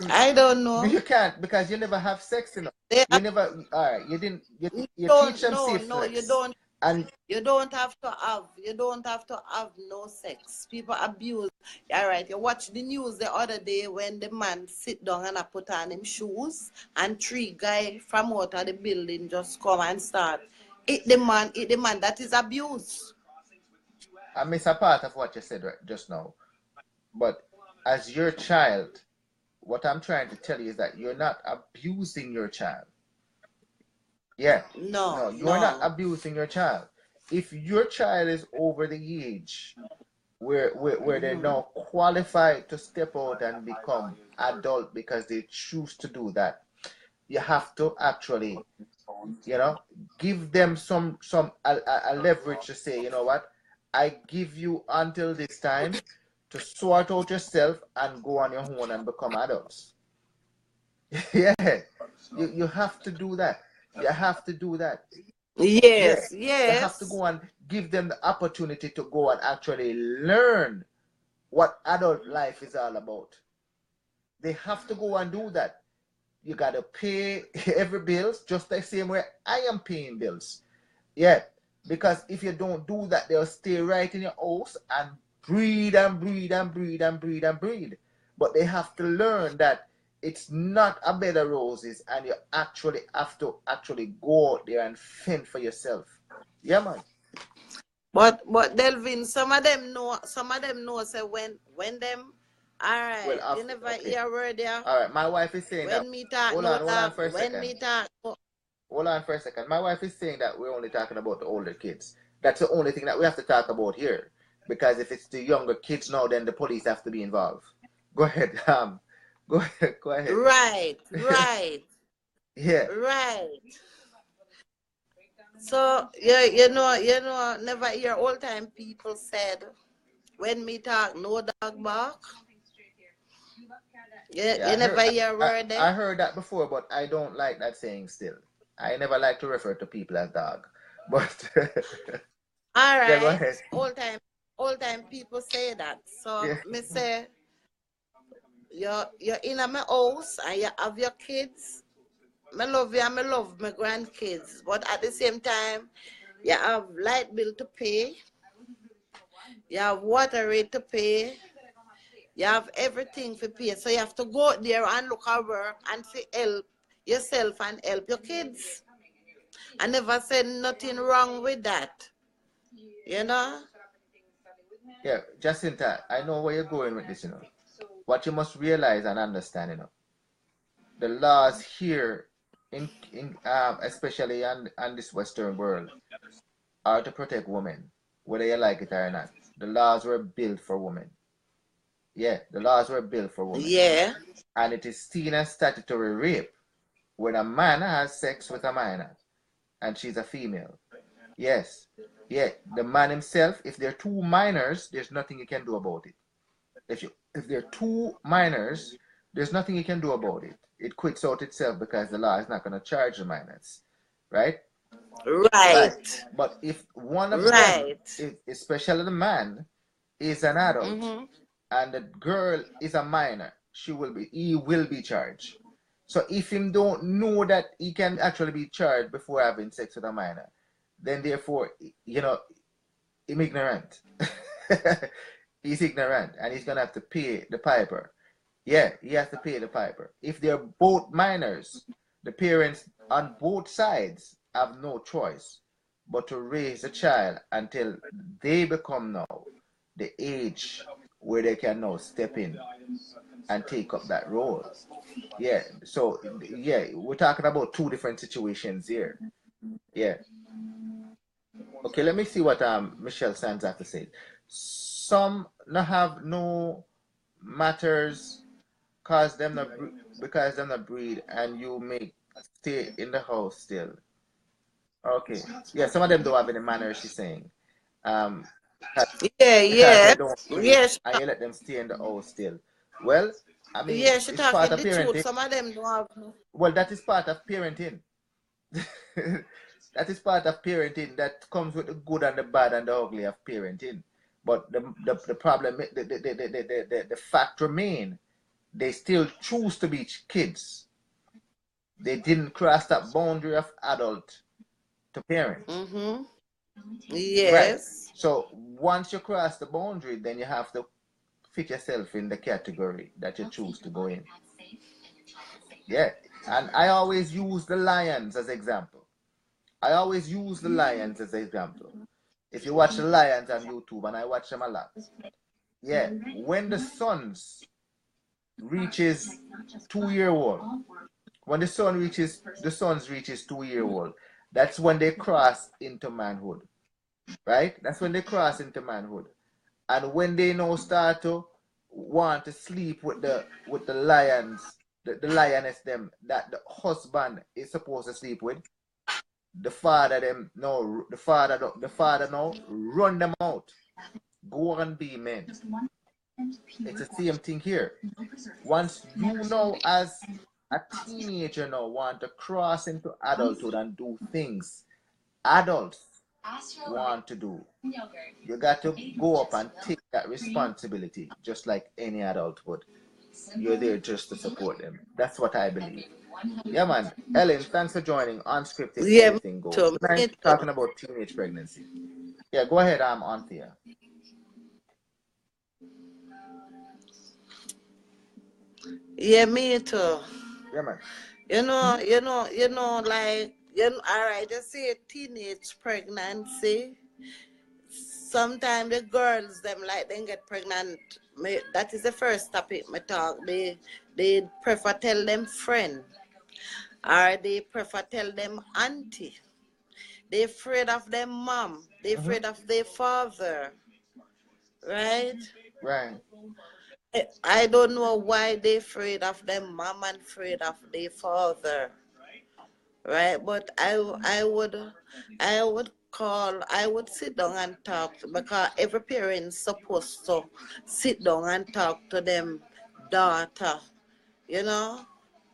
I don't know. You can't because you never have sex, you know. You never. All right, you didn't. You teach them safe sex. No, you don't. And you don't have to have no sex. People abuse. All right, you watch the news the other day when the man sit down and I put on him shoes and 3 guys from out of the building just come and start eat the man. That is abuse. I miss a part of what you said just now. But as your child, what I'm trying to tell you is that you're not abusing your child. Yeah. No, you're not abusing your child. If your child is over the age where they're now qualified to step out and become adult because they choose to do that, you have to actually, give them some leverage to say, you know what, I give you until this time to sort out yourself and go on your own and become adults. Yeah, you have to do that. You have to do that. Yes. You have to go and give them the opportunity to go and actually learn what adult life is all about. They have to go and do that. You got to pay every bills just the same way I am paying bills. Yeah, because if you don't do that, they'll stay right in your house and breed and breed and breed and breed and breed. But they have to learn that it's not a bed of roses, and you actually have to actually go out there and fend for yourself. Yeah, man. But Delvin, some of them know say when them Well, alright, you after, never okay. hear word there. All right. My wife is saying that. When me talk Hold no on, hold on dog, for a when second. me talk no. Hold on for a second. My wife is saying that we're only talking about the older kids. That's the only thing that we have to talk about here. Because if it's the younger kids now, then the police have to be involved. Go ahead. Go ahead. Go ahead. Right, right, Yeah. right. So you know, never hear old time people said when me talk no dog bark. Yeah, You never hear word there. I heard that before, but I don't like that saying still. I never like to refer to people as dog. But All yeah, go right, ahead. old time people say that. So Yeah. me say you're in my house and you have your kids. I love you and I love my grandkids, but at the same time, you have light bill to pay, you have water rate to pay, you have everything to pay. So you have to go out there and look at work and to help yourself and help your kids. I never said nothing wrong with that, you know? Yeah, Jacinta, I know where you're going with this, you know. What you must realize and understand, you know, the laws here in especially on this Western world are to protect women, whether you like it or not. The laws were built for women. Yeah, the laws were built for women. Yeah. And it is seen as statutory rape when a man has sex with a minor and she's a female. Yes. Yeah, the man himself, if they're two minors, there's nothing you can do about it. If they're two minors, there's nothing you can do about it. It quits out itself because the law is not going to charge the minors. Right? Right. Right. But if one of them, Right. especially the man, is an adult Mm-hmm. and the girl is a minor, he will be charged. So if him don't know that he can actually be charged before having sex with a minor, then therefore, you know, he's ignorant. He's ignorant and he's gonna have to pay the piper. Yeah, he has to pay the piper. If they're both minors, the parents on both sides have no choice but to raise the child until they become now the age where they can now step in and take up that role. Yeah, so yeah, we're talking about two different situations here. Yeah. Okay, let me see what Michelle Sands have to say. Some not have no matters because them not breed and you make stay in the house still. Okay. Yeah, some of them don't have any manners, she's saying. Um Yeah, because they yeah. don't breed Yeah, and you let them stay in the house still. Well, I mean, yeah, she it's part talking of the truth. parenting. Some of them don't have no. Well, that is part of parenting. That is part of parenting that comes with the good and the bad and the ugly of parenting. But the problem, the fact remain, they still choose to be kids. They didn't cross that boundary of adult to parent. Mm-hmm. Right. Yes. So once you cross the boundary, then you have to fit yourself in the category that you choose to go in. Yeah. And I always use the lions as example. I always use the lions as example. If you watch the lions on YouTube, and I watch them a lot, yeah, when the sons reaches 2 year old, when the sons reaches 2 year old, that's when they cross into manhood, right? That's when they cross into manhood, and when they now start to want to sleep with the lions, the lioness them that the husband is supposed to sleep with, the father them no the father now run them out. Go and be men. It's the same thing here. Once you know as a teenager now want to cross into adulthood and do things adults want to do, you got to go up and take that responsibility just like any adult would. You're there just to support them. That's what I believe. Yeah, man. Ellen, thanks for joining Unscripted. Yeah, me Anything goes. too. Me Tonight, too. talking about teenage pregnancy. Yeah, go ahead, Anthea. Yeah, me too. Yeah, man. Like, all right, just say a teenage pregnancy. Sometimes the girls, them like, they get pregnant. That is the first topic me talk. They prefer tell them friend, or they prefer tell them auntie. They afraid of their mom. They Mm-hmm. afraid of their father, right? Right. I don't know why they afraid of their mom and afraid of their father, right? But I would sit down and talk, because every parent's supposed to sit down and talk to them daughter, you know,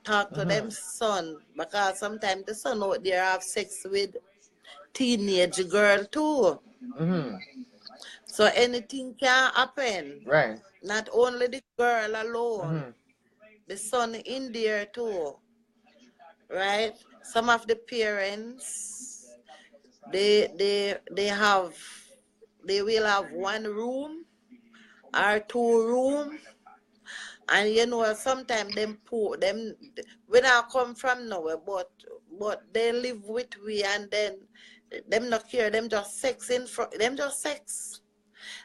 talk to Mm-hmm. them son, because sometimes the son out there have sex with teenage girl too. Mm-hmm. So anything can happen. Right. Not only the girl alone, Mm-hmm. the son in there too, right? Some of the parents, they will have one room or two room, and sometimes them poor them, when I come from nowhere, but they live with we, and then them not care, them just sex in front, them just sex.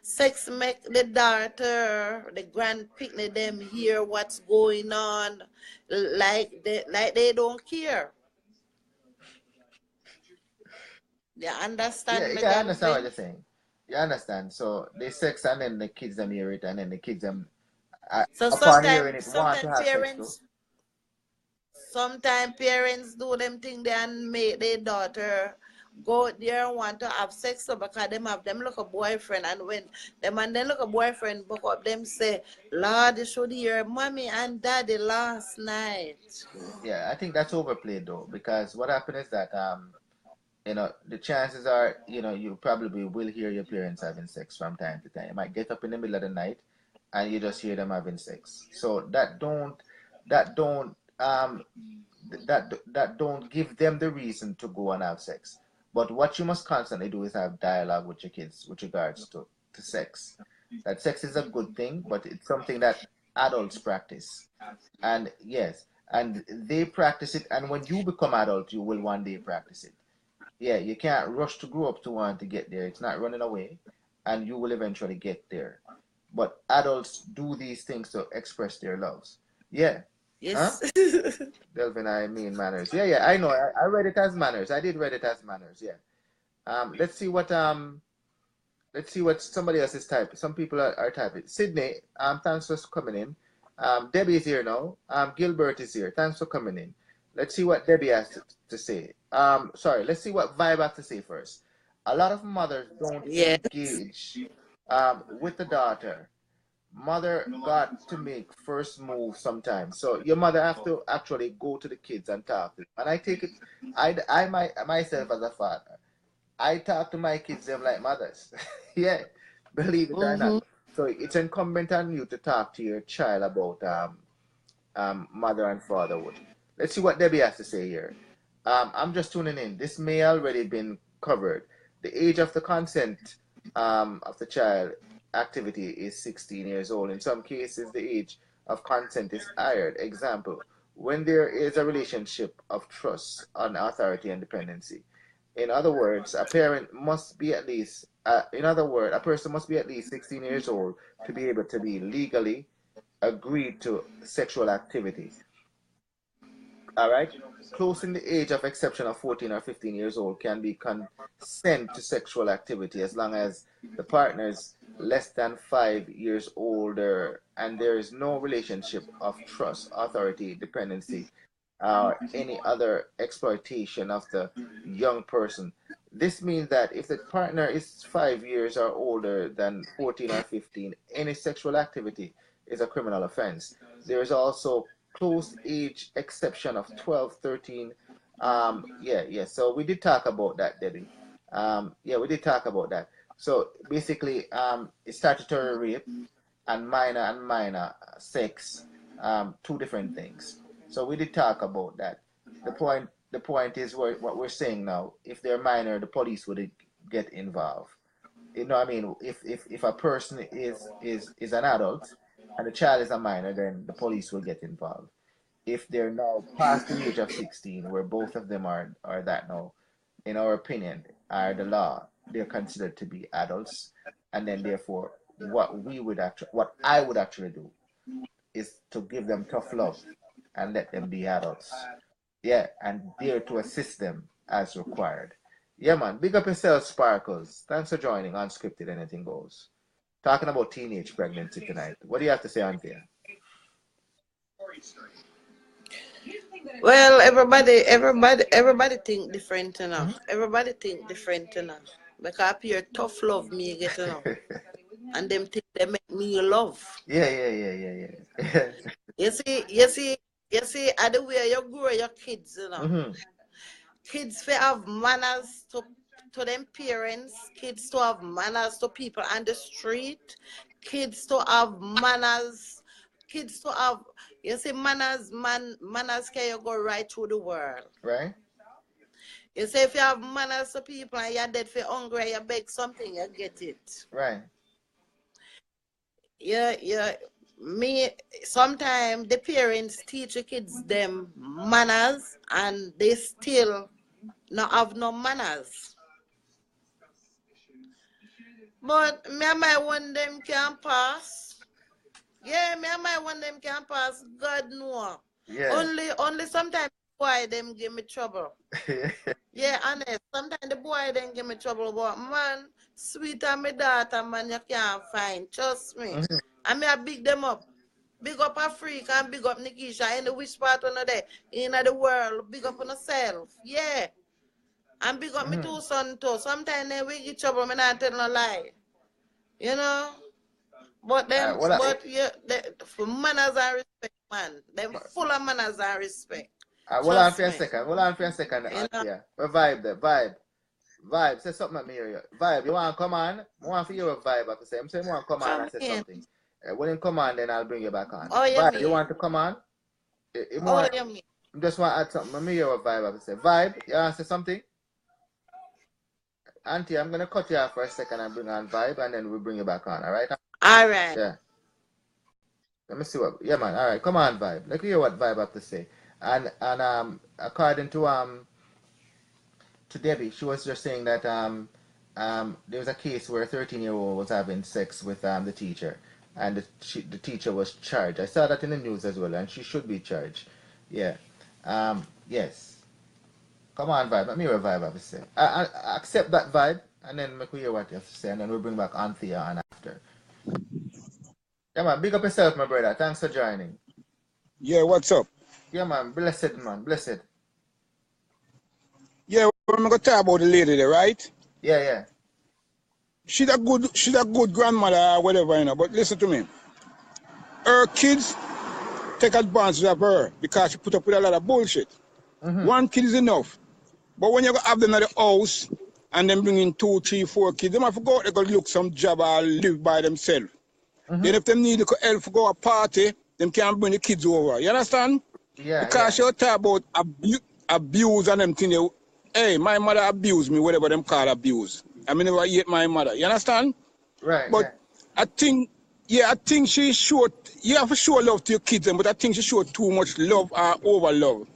Sex make the daughter, the grand picnic them hear what's going on, like they don't care. You Yeah, understand me, yeah, I understand what Delvin? you're saying. You understand. So they sex and then the kids them hear it and then the kids them So upon hearing it want to sometimes have sex too. parents do them thing they and make their daughter go there and want to have sex, so because them have them look a boyfriend, and when them and then look a boyfriend book up, them say, Lord, you should hear mommy and daddy last night. Yeah, I think that's overplayed though, because what happened is that the chances are, you probably will hear your parents having sex from time to time. You might get up in the middle of the night and you just hear them having sex. So that don't give them the reason to go and have sex. But what you must constantly do is have dialogue with your kids with regards to sex. That sex is a good thing, but it's something that adults practice. And yes, and they practice it, and when you become adult, you will one day practice it. Yeah, you can't rush to grow up to want to get there. It's not running away, and you will eventually get there. But adults do these things to express their loves. Yeah. Huh? Yes. Delvin, I mean manners. Yeah, yeah, I know. I read it as manners. I did read it as manners. Yeah. Let's see what somebody else is typing. Some people are typing. Sydney, thanks for coming in. Debbie is here now. Gilbert is here. Thanks for coming in. Let's see what Debbie has to say. Sorry, let's see what Vibe has to say first. A lot of mothers don't Yes. engage with the daughter. Mother got to make first move sometimes. So your mother have to actually go to the kids and talk to them. And I take it, myself as a father, I talk to my kids them like mothers. Yeah, believe it or not. Mm-hmm. So it's incumbent on you to talk to your child about mother and fatherhood. Let's see what Debbie has to say here. I'm just tuning in. This may already been covered. The age of the consent of the child activity is 16 years old. In some cases, the age of consent is higher. Example, when there is a relationship of trust on authority and dependency. In other words, a parent must be at least, in other words, a person must be at least 16 years old to be able to be legally agreed to sexual activity. All right. Closing the age of exception of 14 or 15 years old can be consent to sexual activity as long as the partner is less than 5 years older and there is no relationship of trust, authority, dependency, or any other exploitation of the young person. This means that if the partner is 5 years or older than 14 or 15, any sexual activity is a criminal offense. There is also closed age exception of 12, 13. Yeah, yeah. So we did talk about that, Debbie. Yeah, we did talk about that. So basically, statutory rape and minor sex, two different things. So we did talk about that. The point is what we're saying now. If they're minor, the police would get involved. You know what I mean? If a person is an adult and the child is a minor, then the police will get involved. If they're now past the age of 16, where both of them are that now, in our opinion, are the law, they're considered to be adults, and then therefore, what I would actually do is to give them tough love and let them be adults. Yeah, and there to assist them as required. Yeah, man. Big up yourself, Sparkles. Thanks for joining Unscripted Anything Goes. Talking about teenage pregnancy tonight. What do you have to say, Anthea? Well, everybody think different enough. Everybody think different enough. Because pure tough love me get enough. And them think they make me love. Yeah. You see, at the way you grow your kids, you know. Kids to have manners to them parents, kids to have manners to people on the street, kids to have manners, kids to have, you see, manners can you go right through the world. Right. You say if you have manners to people and you're dead for hungry, you beg something, you get it. Right. Yeah. Me, sometimes the parents teach the kids them manners and they still not have no manners. But me and my one them can pass. Yeah, me and my one them can pass. God know. Yeah. Only sometimes the boy them give me trouble. Yeah, honest. Sometimes the boy them give me trouble. But man, sweet and my daughter, man, you can't find. Trust me. I mean, I big them up. Big up Africa and big up Nikisha. In the which part on there in the world. Big up on yourself. Yeah. And big up me two son too. Sometimes they will get trouble, me not tell no lie. You know? But them for manners and respect, man. Them full of manners and respect. Hold on for a second. Yeah. We vibe there. Vibe. Say something at me here. Vibe, you want to come on? I want to hear a vibe have to say. I'm saying you want to come on and say something. When you come on, then I'll bring you back on. Oh, yeah. Vibe, you want to come on? Yeah. I just want to add something. Let me hear what Vibe have to say. Vibe, you want to say something? Auntie, I'm going to cut you off for a second and bring on Vibe, and then we'll bring you back on, all right? All right. Yeah. Let me see what... Yeah, man. All right. Come on, Vibe. Let's hear what Vibe have to say. And according to Debbie, she was just saying that there was a case where a 13-year-old was having sex with the teacher, and the teacher was charged. I saw that in the news as well, and she should be charged. Yeah. Yes. Come on, Vibe. Let me hear what Vibe have to say. I accept that Vibe, and then make we hear what you have to say, and then we'll bring back Anthea on after. Yeah, man. Big up yourself, my brother. Thanks for joining. Yeah, what's up? Yeah, man. Blessed, man. Blessed. Yeah, we're going to talk about the lady there, right? Yeah. She's a good grandmother or whatever, you know, but listen to me. Her kids take advantage of her because she put up with a lot of bullshit. One kid is enough. But when you have them at the house and then bring in 2, 3, 4 kids, they might forget they're going to look some job or live by themselves. Then if they need help to go to a party, they can't bring the kids over. You understand? Yeah. Because you talk about abuse and them things. Hey, my mother abused me, whatever them call abuse. I mean, never hate my mother. You understand? Right. But yeah. I think she showed, you have to show love to your kids, but I think she showed too much love or over love.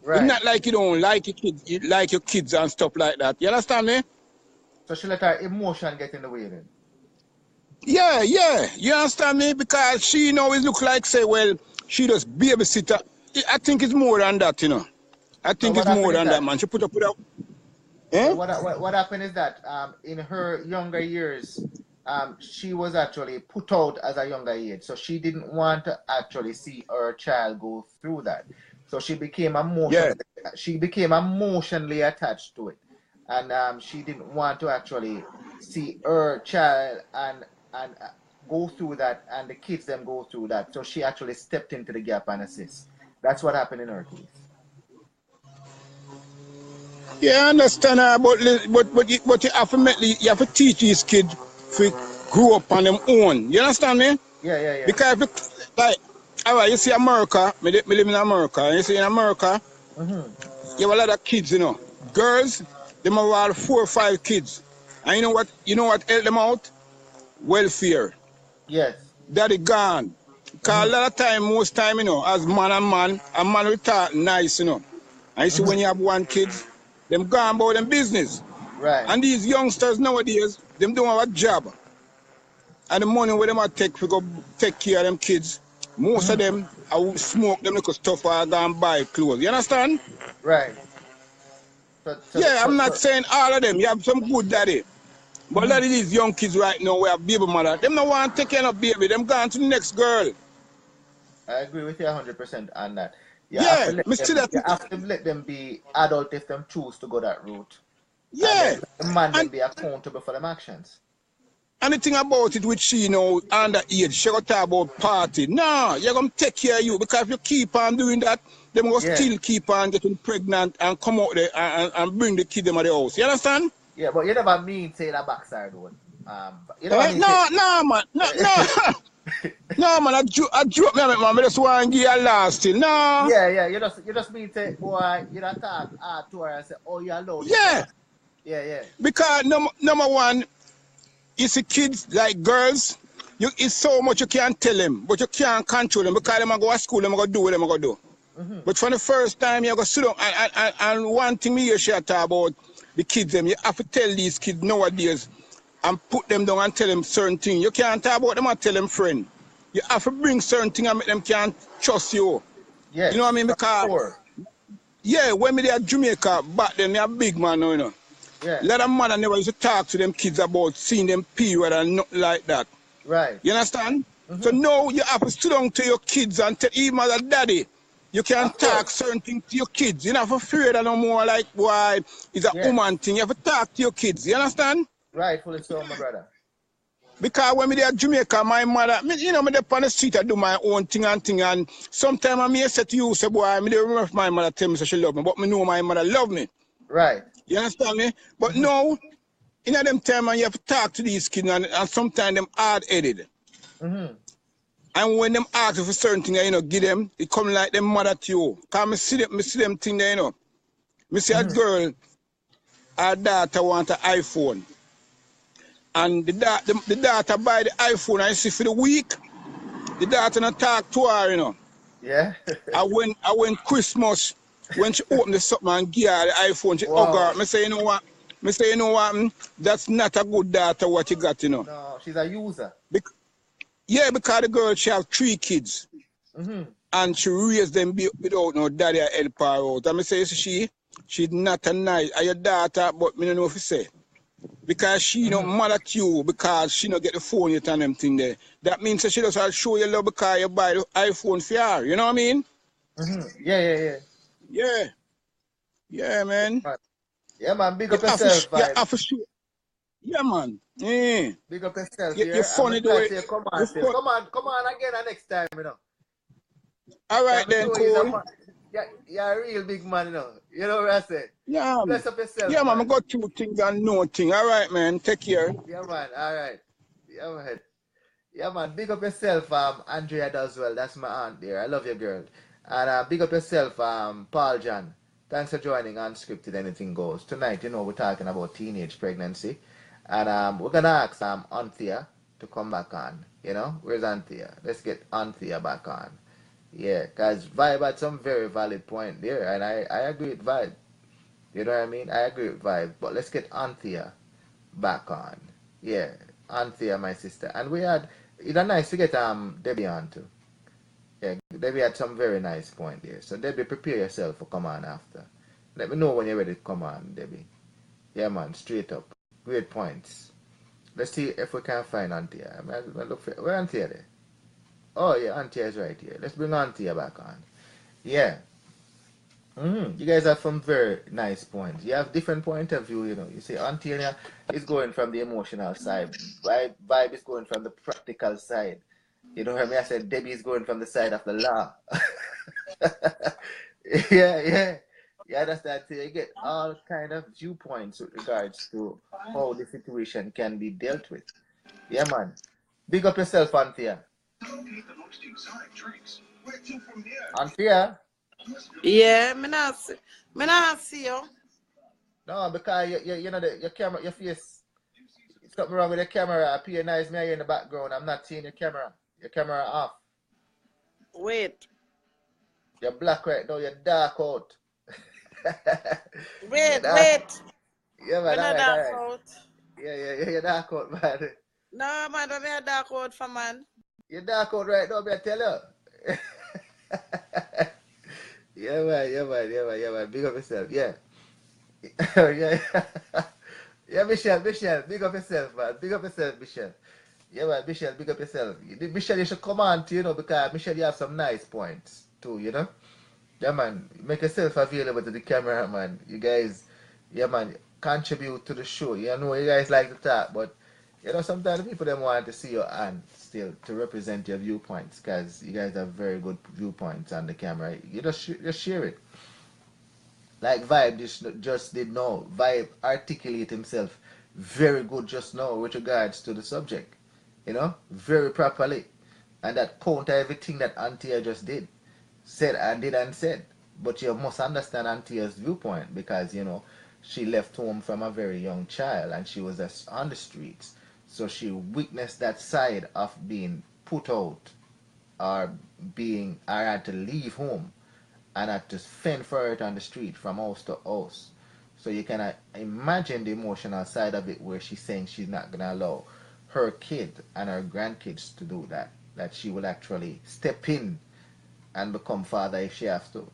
Right. It's not like you don't like your kids, you like your kids and stuff like that. You understand me? So she let her emotion get in the way then? Yeah. You understand me? Because she always look like, say, well, she just babysitter. I think it's more than that, you know. I think it's more than that, man. She put up with her. Eh? What happened is that in her younger years, she was actually put out as a younger age. So she didn't want to actually see her child go through that. So she became emotionally attached to it. And she didn't want to actually see her child and go through that, and the kids them go through that. So she actually stepped into the gap and assist. That's what happened in her case. Yeah, I understand, but you have to teach these kids to grow up on their own. You understand me? Yeah. Because all right, you see America, me live in America, and you see in America, you have a lot of kids, you know. Girls, they have about 4 or 5 kids. And you know what help them out? Welfare. Yes. Daddy gone. Because a lot of time, most time, you know, as man, a man will talk nice, you know. And you see when you have one kid, them gone about them business. Right. And these youngsters nowadays, them don't have a job. And the money where them are take to go take care of them kids, most of them, I will smoke them little stuff or go and buy clothes. You understand? Right. Yeah, I'm not saying all of them. You have some good daddy. But a lot of these young kids right now who have baby mother, them don't want to take care of baby. Them gone to the next girl. I agree with you 100% on that. You Yeah, have me see that. you have to let them be adult if them choose to go that route. Yeah. And then the man then And be accountable for them actions. anything about it which she, you know, underage, she got to talk about party. No, you're going to take care of you because if you keep on doing that, them will still keep on getting pregnant and come out there and bring the kid them at the house. You understand? Yeah, but you never mean say that backside one. You never mean No, man. No. No, man, I joke, man. I just want to give you a last thing. No. Yeah. You just mean say, boy, you don't talk to her and say, oh, you're alone. Yeah. Yeah. Because number one, you see kids like girls, it's so much you can't tell them, but you can't control them because them go to school, them go do what them go do. But for the first time, you go sit down and one thing me here share talk about the kids them, you have to tell these kids nowadays and put them down and tell them certain things. You can't talk about them and tell them friend. You have to bring certain things and make them can't trust you. Yes, you know what I mean? Because yeah, when me there at Jamaica back then, they are big man, you know. Yeah. A lot of mother never used to talk to them kids about seeing them period and nothing like that. Right. You understand? So now you have to sit down to your kids and tell even as a daddy, you can talk certain things to your kids. You're not afraid of no more like why it's a woman thing. You have to talk to your kids. You understand? Rightfully so, my brother. Because when me there at Jamaica, my mother, you know, me there on the street, I do my own thing, and sometimes I may say to you, say, boy, me there remember my mother tell me so she love me, but me know my mother love me. Right. You understand me? But now, in them time, you have to talk to these kids, and sometimes them hard-headed. And when them ask you for certain things, you know, give them, it come like them mother to you. Because me see them thing there, you know. Me see a girl, her daughter want an iPhone. And the daughter buy the iPhone, and you see for the week, the daughter not talk to her, you know. Yeah. I went Christmas, when she opened the something and give her the iPhone, she hug her. Me say, you know what? That's not a good daughter what you got, you know. No, she's a user. Yeah, because the girl, she have 3 kids. And she raised them without no daddy or help her out. And I say, she's not a nice, your daughter, but me don't know if you say. Because she don't mother to you because she don't get the phone yet and them thing there. That means that she doesn't show you love because you buy the iPhone for her. You know what I mean? Yeah. Yeah, man. Yeah, man, big up yourself, yeah, man. Yeah. Big up yourself. You're funny the way. Come on again next time, you know. All right then, cool. You're a real big man, you know. You know what I say? Yeah, bless up yourself. Yeah, man. I got 2 things and no thing. All right, man. Take care. Yeah, man. All right. Yeah, man. Yeah, man. Big up yourself, Andrea does well. That's my aunt there. I love you, girl. And big up yourself, Paul John. Thanks for joining Unscripted Anything Goes. Tonight, you know, we're talking about teenage pregnancy. And we're going to ask Anthea to come back on. You know, where's Anthea? Let's get Anthea back on. Yeah, because Vibe had some very valid point there. And I agree with Vibe. You know what I mean? I agree with Vibe. But let's get Anthea back on. Yeah, Anthea, my sister. And it's nice to get Debbie on too. Yeah, Debbie had some very nice point there. So Debbie, prepare yourself for come on after. Let me know when you're ready to come on, Debbie. Yeah, man, straight up. Great points. Let's see if we can find Anthea. Where Anthea there? Oh, yeah, Anthea is right here. Let's bring Anthea back on. Yeah. You guys have some very nice points. You have different point of view, you know. You see, Anthea is going from the emotional side. Vibe is going from the practical side. You know what I mean? I said Debbie is going from the side of the law. Yeah. You understand? So you get all kind of viewpoints with regards to how the situation can be dealt with. Yeah, man. Big up yourself, Anthea. Anthea? Yeah, me not see you. No, because you know your camera, your face. Something wrong with the camera. I appear nice me here in the background. I'm not seeing your camera. Your camera off. Wait. You're black right now, you're dark out. You're Wait, dark. wait. Yeah, man, When I alright, dark alright. out. Yeah, you're dark out, man. No, man, don't me dark out for man. You're dark out right now, I tell you. Yeah, man. Big up yourself, yeah. Yeah. Yeah, Michelle, big up yourself, man. Big up yourself, Michelle. Yeah, man, Michelle, big up yourself. Michelle, you should come on to, because Michelle, you have some nice points, too, Yeah, man, make yourself available to the camera, man. You guys, yeah, man, contribute to the show. You know, you guys like to talk, but, sometimes people them want to see your hand still to represent your viewpoints, because you guys have very good viewpoints on the camera. You just share it. Like Vibe just did know. Vibe articulate himself very good just now with regards to the subject. Very properly. And that counter everything that Antia just did. Said and did and said. But you must understand Antia's viewpoint because, she left home from a very young child and she was just on the streets. So she witnessed that side of being put out or had to leave home and had to fend for it on the street from house to house. So you can imagine the emotional side of it where she's saying she's not going to allow her kid and her grandkids to do that. That she will actually step in and become father if she has to.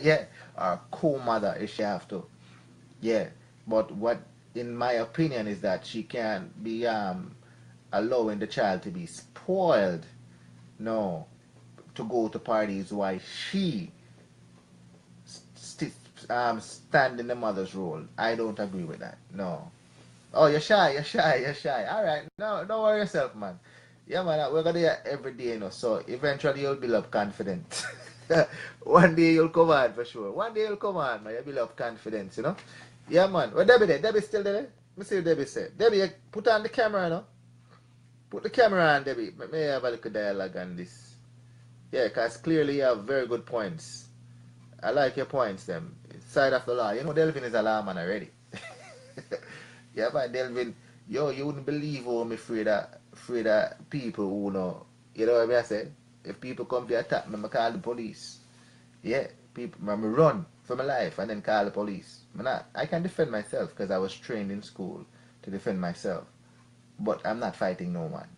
Yeah. Or co-mother if she has to. Yeah. But what, in my opinion, is that she can't be allowing the child to be spoiled. No. To go to parties while she stand in the mother's role. I don't agree with that. No. Oh, you're shy. All right. No, don't worry yourself, man. Yeah, man. We're gonna do it every day, So eventually you'll build up confidence. One day you'll come on for sure. One day you'll come on, man. You'll build up confidence. Yeah, man. Well, Debbie there. Debbie still there. Let me see what Debbie said. Debbie, put on the camera, Put the camera on, Debbie. Let me have a little dialogue on this. Yeah, because clearly you have very good points. I like your points, them. Side of the law. Delvin is a lawman already. Yeah, but Delvin, you wouldn't believe how I'm afraid of people who know. You know what I mean? I say? If people come to attack me, I call the police. Yeah, people, I run for my life and then call the police. I can defend myself because I was trained in school to defend myself. But I'm not fighting no one.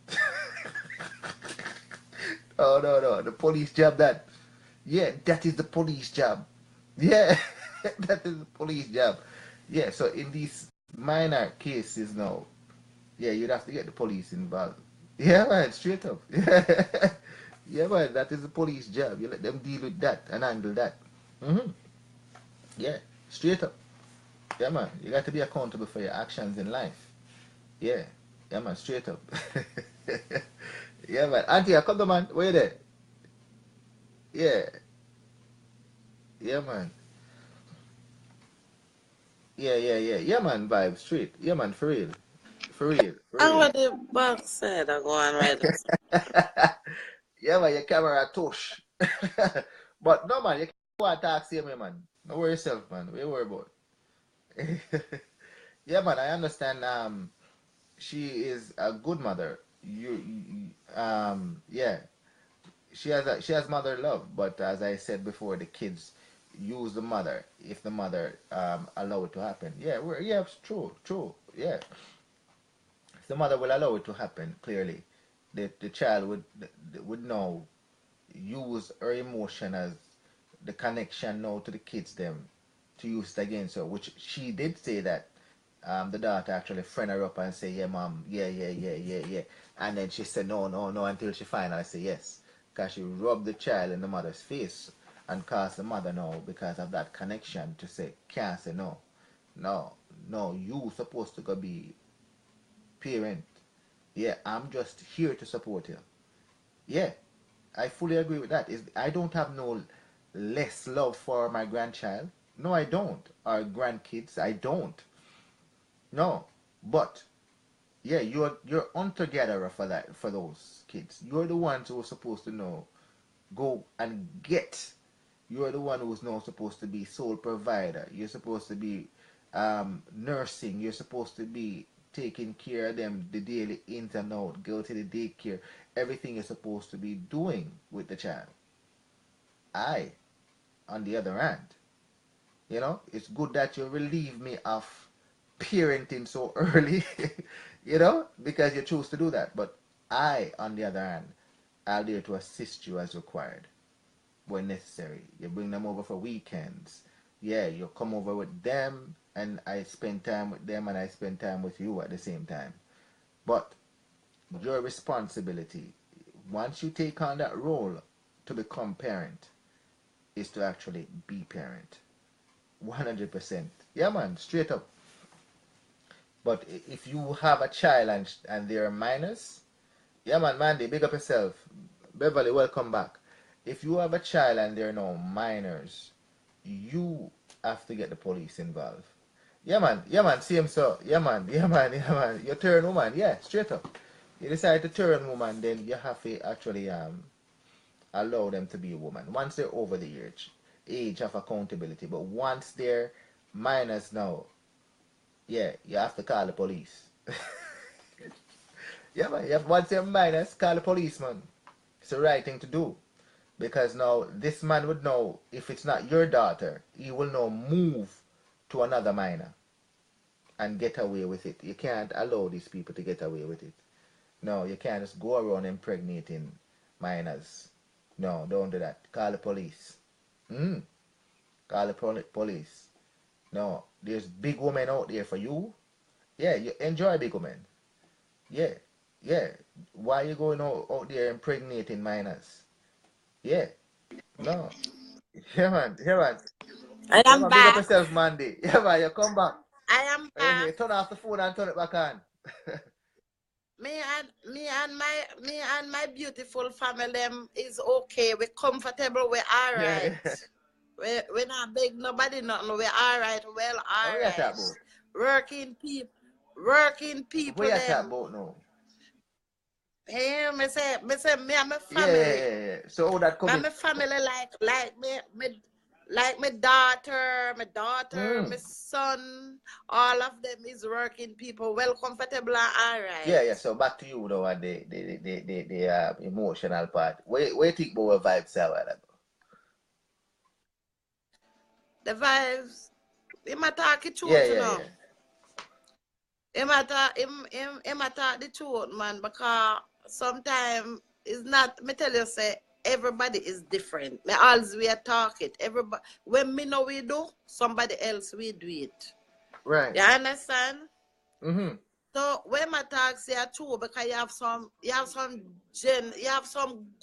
Oh, no. The police job that. Yeah, that is the police job. Yeah, that is the police job. Yeah, so in these minor cases now, yeah, you'd have to get the police involved. Yeah, man, straight up. Yeah, yeah, man, that is the police job. You let them deal with that and handle that. Yeah, straight up. Yeah, man, you got to be accountable for your actions in life. Yeah, man, straight up. Yeah, man. Auntie, come on, man. Where you there? Yeah, yeah, man. Yeah, man, vibe, straight. Yeah, man, for real. For real, for And real. what the back side I go on right. Yeah, man, your camera touch. But no, man, you can't go and talk same way, man. Don't worry yourself, man. What you worry about? Yeah, man, I understand. She is a good mother. Yeah, she has mother love, but as I said before, the kids use the mother if the mother allow it to happen. Yeah, it's true. Yeah, if the mother will allow it to happen, clearly, the child would know use her emotion as the connection now to the kids them to use it against her, which she did say that the daughter actually friend her up and say, yeah, mom, yeah. And then she said, no, until she finally say yes. Because she rubbed the child in the mother's face and caused the mother now because of that connection to say, can't say no. No, you supposed to go be parent. Yeah, I'm just here to support you. Yeah, I fully agree with that. I don't have no less love for my grandchild. No, I don't. Or grandkids, I don't. No, but yeah, you're hunter gatherer for those kids. You're the ones who are supposed to know, go and get. You're the one who's now supposed to be sole provider. You're supposed to be nursing. You're supposed to be taking care of them the daily ins and out. Go to the daycare. Everything you're supposed to be doing with the child. I, on the other hand, you know, it's good that you relieve me of parenting so early, you know, because you choose to do that. But I, on the other hand, I'll there to assist you as required when necessary. You bring them over for weekends. Yeah, you come over with them, and I spend time with them, and I spend time with you at the same time. But your responsibility, once you take on that role to become parent, is to actually be parent. 100%. Yeah, man, straight up. But if you have a child and they're minors, yeah, man, Mandy, big up yourself. Beverly, welcome back. If you have a child and they're no minors, you have to get the police involved. Yeah, man, same so. Yeah, man. You turn woman, yeah, straight up. You decide to turn woman, then you have to actually allow them to be a woman. Once they're over the age of accountability. But once they're minors now, yeah, you have to call the police. Yeah, man. Once you're minors, call the policeman. It's the right thing to do. Because now this man would know if it's not your daughter, he will now move to another minor and get away with it. You can't allow these people to get away with it. No, you can't just go around impregnating minors. No, don't do that. Call the police. Call the police. No, there's big women out there for you. Yeah, you enjoy big women. Yeah, yeah. Why you going out there impregnating minors? Yeah, no. Yeah, man. I Yeah, am man, big up back. yourself, Mandy. Yeah, man, you come back. I am back. Turn off the phone and turn it back on. Me and my beautiful family them is okay. We're comfortable. We're all Yeah, right. We're not big nobody nothing. We're all right. Well, What all you talk right. about? Working What people you talk them. about now? Hey, me and my Yeah, yeah, family. yeah, yeah. So how that My coming? family like my daughter, my son, all of them is working people, well comfortable and all right. Yeah. So back to you though, and the emotional part. Where you think about vibes are like? The vibes, him a talk the Yeah, truth, you yeah, know. yeah. Him a talk the truth, man, because sometimes it's not, me tell you, say, everybody is different. Me always we are talk it. Everybody, when me know we do, somebody else we do it. Right. You understand? Mm-hmm. So when my talk say true, because you have some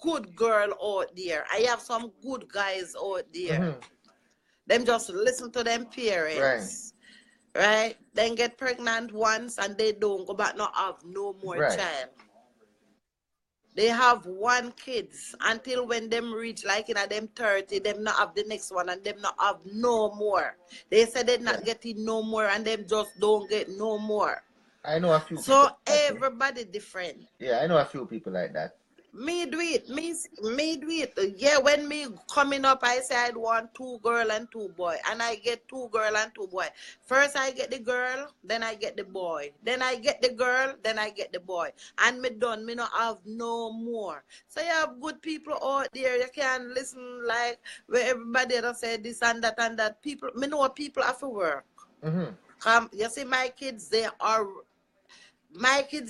good girl out there. I have some good guys out there. Mm-hmm. Them just listen to them Right. parents. Right? Then get pregnant once and they don't go back no have no more Right. child. They have one kids until when them reach like in them 30, them not have the next one and them not have no more. They said they not getting no more and them just don't get no more. I know a few So people. everybody different. Yeah, I know a few people like that. Me do it. Me do it. Yeah, when me coming up, I say I'd want 2 girl and 2 boy. And I get 2 girl and 2 boy. First I get the girl, then I get the boy. Then I get the girl, then I get the boy. And me done, me not have no more. So you have good people out there. You can listen like where everybody else say this and that and that. People, me know people have to work. You see my kids,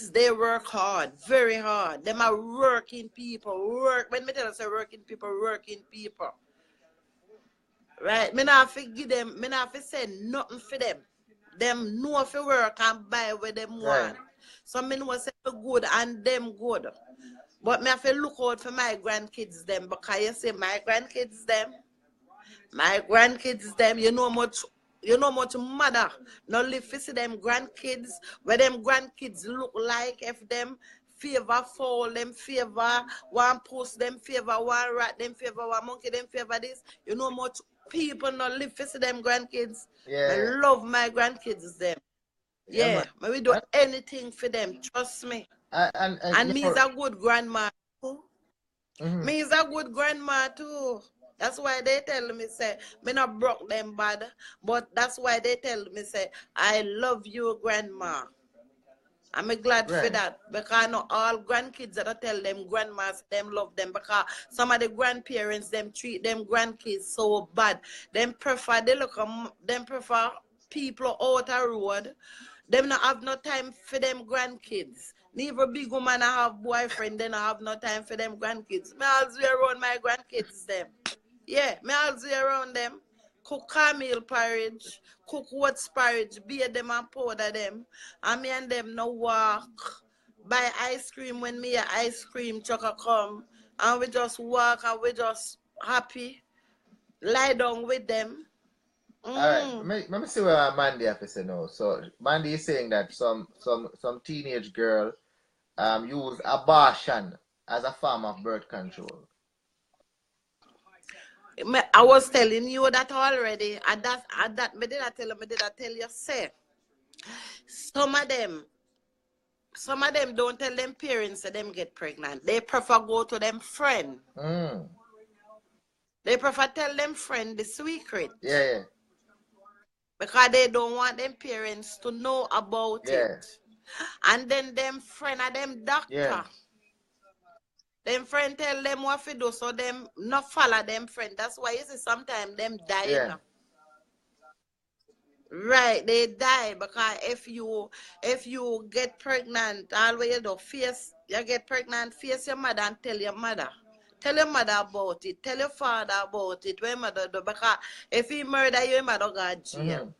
they work hard, very hard. Them are working people. When me tell you say working people. Right? Me not give them, me not say nothing for them. Them know if you work and buy what them want. So me know say good and them good. But me have to look out for my grandkids them, because you see my grandkids them, you know much mother no live to see them grandkids, where them grandkids look like, if them favor fall, them favor one post, them favor one rat, them favor one monkey, them favor this. You know much people not live to see them grandkids. I love my grandkids them. Yeah, we do anything for them, trust me. And me is a good grandma too. Me is a good grandma too. That's why they tell me, say, me not broke them bad, but that's why they tell me, say, I love you, grandma. I'm glad for Right. that because I know all grandkids that I tell them grandmas them love them because some of the grandparents them treat them grandkids so bad. Them prefer them prefer people out the road. Them not have no time for them grandkids. Neither big woman I have boyfriend, then I have no time for them grandkids. Me always be around my grandkids them. Yeah, me always be around them. Cook cornmeal porridge, cook oats porridge, beat them and powder them. And me and them no walk. Buy ice cream when me a ice cream truck a come. And we just walk and we just happy. Lie down with them. All right. Let me see what Mandy have to say now. So Mandy is saying that some teenage girl use abortion as a form of birth control. I was telling you that already. Me did I tell you, say. Some of them don't tell them parents that them get pregnant. They prefer go to them friend. They prefer tell them friend the secret. Yeah. Because they don't want them parents to know about it. And then them friend and them doctor. Yeah. Them friend tell them what to do, so them not follow them friend. That's why you see sometimes them die. Yeah. Right, they die because if you get pregnant, always you get pregnant, face your mother and tell your mother. Tell your mother about it. Tell your father about it. When mother do, because if he murder you, your mother go to jail.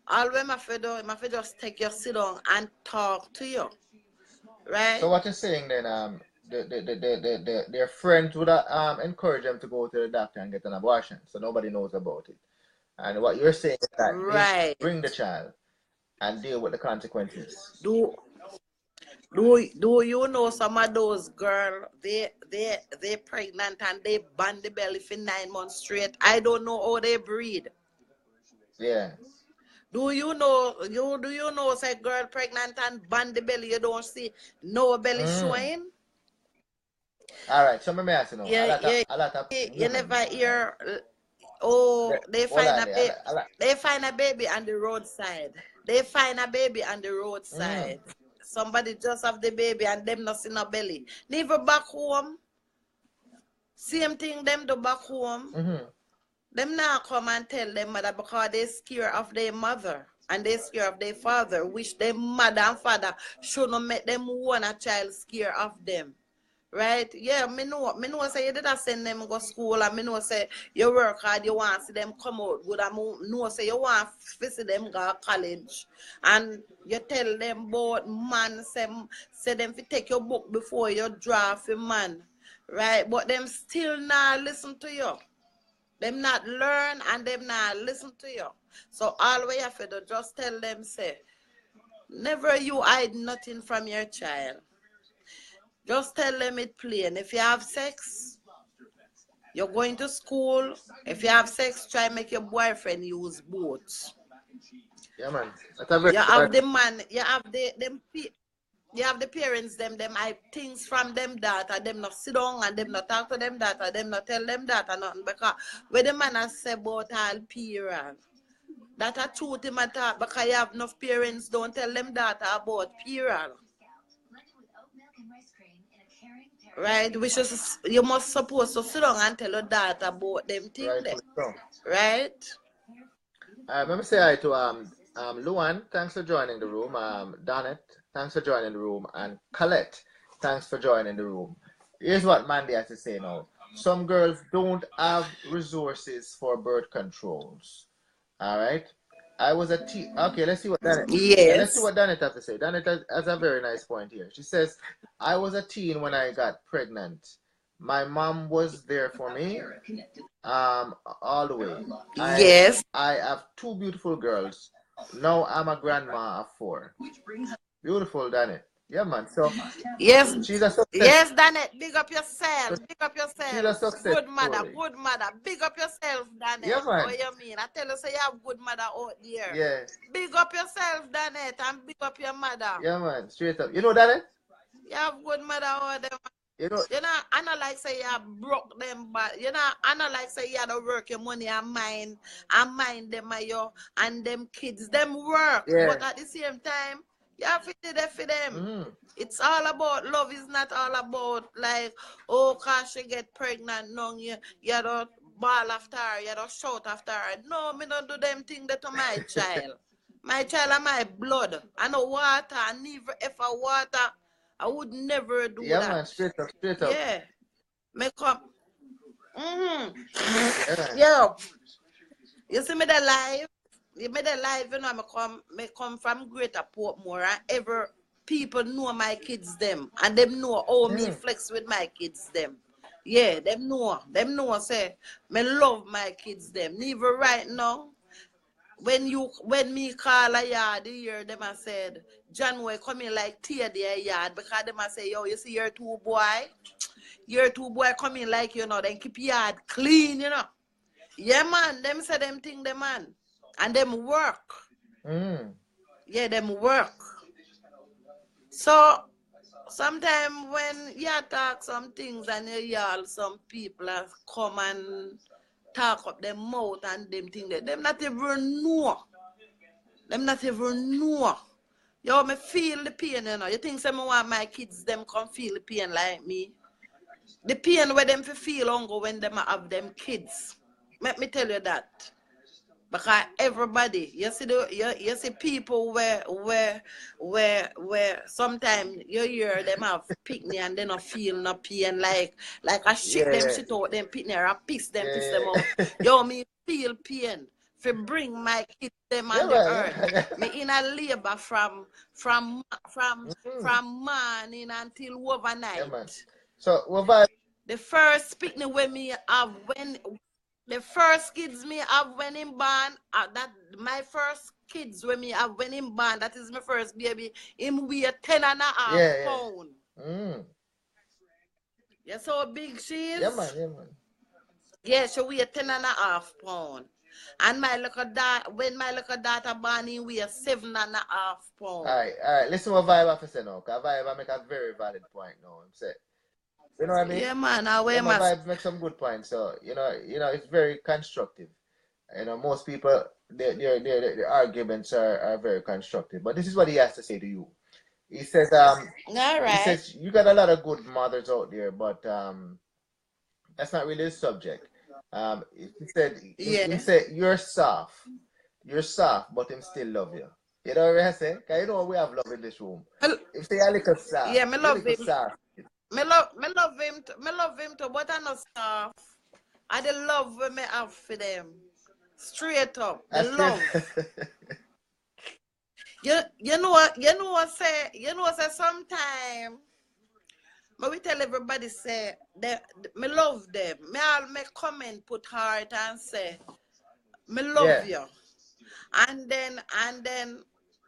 Always my friend just take your sit down and talk to you. Right? So what you're saying then, their friends would encourage them to go to the doctor and get an abortion, so nobody knows about it. And what you're saying is that they bring the child and deal with the consequences. Do you know some of those girls, they pregnant and they band the belly for 9 months straight? I don't know how they breed. Yeah. Do you know say girl pregnant and band the belly, you don't see no belly showing? All right, so let me ask you now. You never hear they find a baby on the roadside. They find a baby on the roadside. Somebody just have the baby and them not see no belly. Never back home. Same thing them do back home. Them now come and tell them mother because they scared of their mother and they scared of their father, which their mother and father should not make them want a child scared of them. Right? Yeah, me know say you did not send them go school, and me know say you work hard, you want to see them come out good, and know say you want to see them go to college. And you tell them about man, say them to take your book before you draft a man. Right? But them still not listen to you. Them not learn and them not listen to you. So all we have to do, just tell them, say, never you hide nothing from your child. Just tell them it plain. If you have sex, you're going to school. If you have sex, try make your boyfriend use both. Yeah, man. You have the man, you have the parents, them I things from them daughter, them not sit down and them not talk to them daughter, them not tell them daughter nothing, because when the man has said about all parents, that a truth him at talk, because you have enough parents don't tell them daughter about parents. Right, you must supposed to sit down and tell your daughter about them things. Right? Let me say hi to Luan, thanks for joining the room. Donnet, thanks for joining the room. And Colette, thanks for joining the room. Here's what Mandy has to say now. Some girls don't have resources for birth controls. All right? I was a teen. Okay, let's see what Donnet. Yes. Let's see what Donnet has to say. Donnet has a very nice point here. She says, I was a teen when I got pregnant. My mom was there for me all the way. Yes. I have 2 beautiful girls. Now I'm a grandma of 4. Beautiful, Donnet. Yeah, man. So yes, she's a success. Yes, Donnet. Big up yourself. Big up yourself. She's a success. Good mother. Story. Good mother. Big up yourself, Donnet. Yeah, man. What you mean? I tell you, say you have good mother out there. Yeah. Big up yourself, Donnet, and big up your mother. Yeah, man. Straight up. You know, Donnet? You have good mother out there. You know, I not like say you broke them, but I not like say you had to work your money and mind them and them kids, them work. Yeah. But at the same time, You have to do that for them. Mm. It's all about love. It's not all about like, oh, cause she get pregnant. No, you don't ball after her. You don't shout after her. No, me don't do them thing that to my child. My child and my blood. I know water. I never ever water. I would never do Yeah, that. man, straight up, straight up. Yeah. Me come. Yeah. Yo. You see me the live? You me the live, you know, me come from Greater Portmore and every people know my kids them. And them know how me flex with my kids them. Yeah, them know say me love my kids them. Even right now, when me call a yard the year, them I said, John way coming like tear their yard because them I say, yo, you see your two boy coming like, you know, then keep yard clean, you know. Yeah, man, them say them thing, them man. And them work. Yeah, them work. So, sometimes when you talk some things and you yell, some people come and talk up their mouth and them thing, them not even know. Them not even know. Yo, me feel the pain, you know. You think some want my kids, them come feel the pain like me. The pain where them feel hunger when them have them kids. Let me tell you that. Because everybody, you see people where sometimes you hear them have picnic and they not feel no pain like I shit them shit out them picnic or piss them out. Yo, me feel pain for bring my kids them on the earth. Me in a labor from morning until overnight. Yeah, man. So what the first picnic when me have when the first kids me have when him born, that my first kids when me have when him born, that is my first baby. Him weigh 10.5 pounds. You saw how big she is? Yeah, man, yeah, man. Yeah, she weigh 10.5 pounds. And my little daughter, when my little daughter born, he weigh 7.5 pounds. All right. Listen what Vibe have to say now, because Vibe make a very valid point now. I'm saying. You know what I mean? Yeah, man. I wear my my Vibes make some good points. So you know, it's very constructive. You know, most people their arguments are very constructive. But this is what he has to say to you. He says, all right. He says you got a lot of good mothers out there, but that's not really the subject. He said you're soft, but him still love you. You know what I say? Cause you know we have love in this room. If say a little soft, yeah, me love him. Soft. Me love him too, but I not soft. I the love when me have for them. Straight up. The love. you know what say sometime but we tell everybody say me love them. Me all make comment put heart and say me love you. And then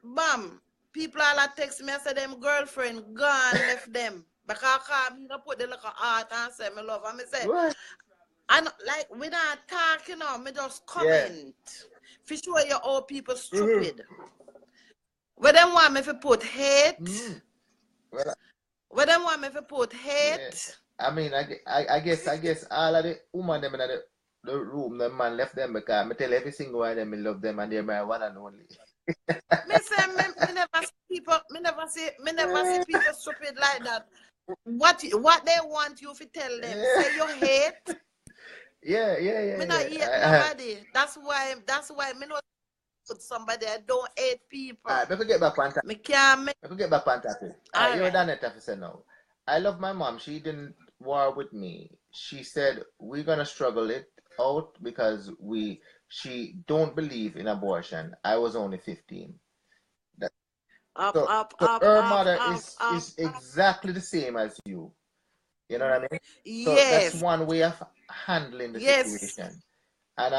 bam, people all text me and say them girlfriend gone left them. Because me not put the little heart and say me love. And me say what? And like we not talk, you know, me just comment. For sure you all people stupid. Where them want me to put hate? Where them want me to put hate? I mean, I guess all of the women them in the room, the man left them because I tell every single one of them I love them and they're my one and only. me say me never see people stupid like that. What they want you to tell them? Say you hate. Yeah. Me not hate nobody. That's why me not put somebody. I don't hate people. Alright, me get back on topic. Me can't make. Me get back on topic. You're done it, officer now. I love my mom. She didn't war with me. She said we're gonna struggle it out because she don't believe in abortion. I was only 15. Her mother is exactly the same as you. You know what I mean? So that's one way of handling the situation. And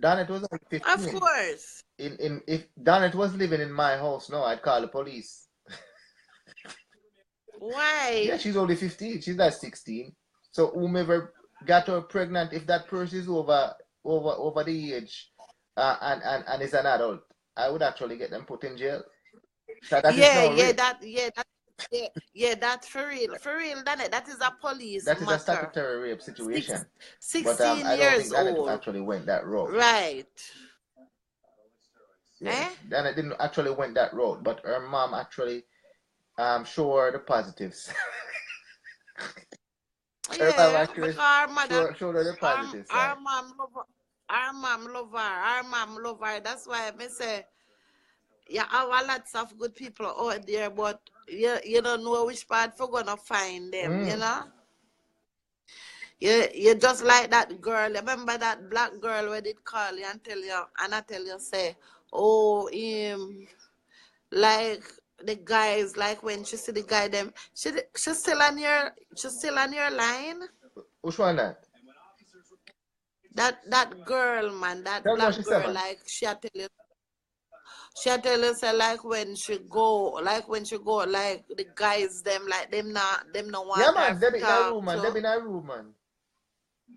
Donnet was only 15. Of course. If Donnet was living in my house, no, I'd call the police. Why? Yeah, she's only 15. She's not 16. So whomever got her pregnant, if that person is over the age and is an adult, I would actually get them put in jail. So that's for real, that is a police that is matter. A statutory rape situation. 16 but, years I don't think old. that actually went that route. Right. Yeah, Dana didn't actually went that road, but her mom actually show her the positives. Her mom Yeah, actually because our mother, showed her the positive our side. mom love her. Our mom love her. Our mom love her. That's why I say, yeah, have a lots of good people out there, but you don't know which part for gonna find them, you know? You just like that girl. Remember that black girl where did call you and I tell you say, oh like the guys, like when she see the guy them, she's still on your line. Which one that? That girl, man, that Tell me what black she said, girl, man. like she tell you say like when she go, like the guys them like them not Yeah, want her man. to Debbie in her room, talk man. to. Debbie in her room, man.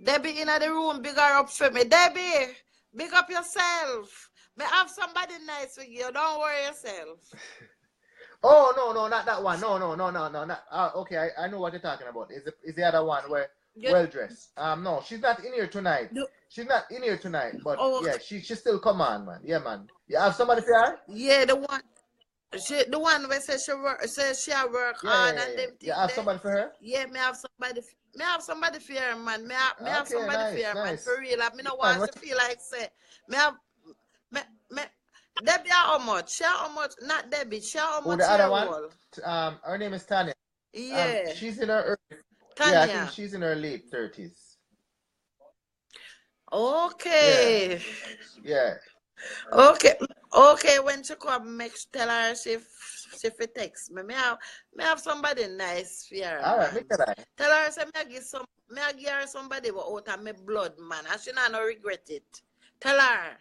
Debbie in the room, big her up for me. Debbie, big up yourself. May have somebody nice with you. Don't worry yourself. Oh no, not that one. No. Not, okay, I know what you're talking about. Is the other one where You, well dressed? No, she's not in here tonight. you, She's not in here tonight. But oh, yeah, she still come on, man. Yeah, man. You have somebody for her? yeah, the one. The one where says she work hard and Yeah. them You thing have there. somebody for her? Yeah, me have somebody for her, man. Me have Okay, somebody for her, man. nice. For real. I me no Yeah, man. want to feel like say me have me Debbie how much? Share how much? Not Debbie. Share how Oh, much the other here one? wall? Her name is Tanya. Yeah, She's in her yeah, I think Tanya. she's in her late 30s. Yeah, Okay. yeah. Okay. When she come, tell her she fit text me. Me have somebody nice for her, All right, man. make that. Tell her say me I give her somebody but out of me blood, man. And she not no regret it. Tell her.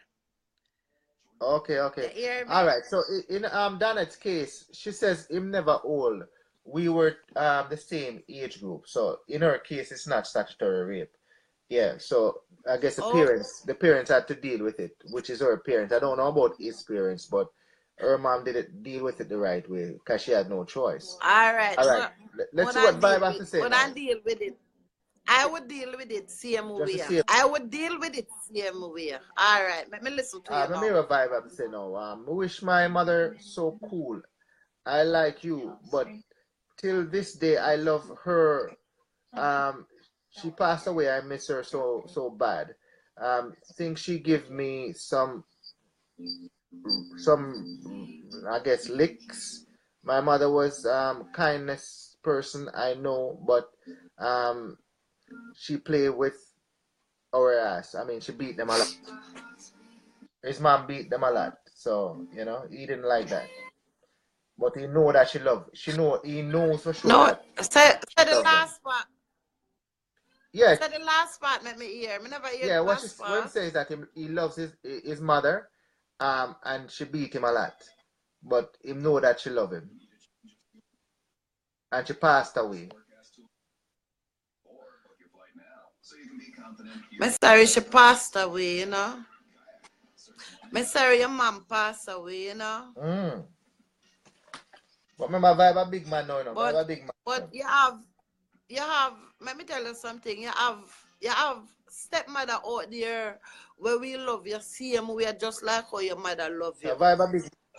Okay. You hear All me? right. So in Danette's case, she says him never old. We were the same age group. So in her case, it's not statutory rape. Yeah. So I guess Oh, the parents had to deal with it, which is her parents. I don't know about his parents, but her mom didn't deal with it the right way because she had no choice. all right. All right. Let's see what Vibe has to say When now. I deal with it. I would deal with it same Just to way. see. I would deal with it same way. All right. Let me listen to you Let me now. revive and say no. I wish my mother so cool. I like you, but till this day I love her. She passed away. I miss her so bad. Think she give me some I guess licks. My mother was kindness person I know, but um she played with our ass. I mean, she beat them a lot. His mom beat them a lot, so he didn't like that. But he know that she love. He knows for sure No, that say she the love them. last part. Yeah, Say the last part, let me hear. Me never hear yeah. the What last he part. says that he loves his mother, and she beat him a lot, but he know that she love him, and she passed away. Me sorry she passed away, you know. Me sorry your mom passed away, you know. But remember, Vibe a big man now, Vibe But a big man but now. you have let me tell you something. You have stepmother out there where we love you same way just like how your mother love you. Vibe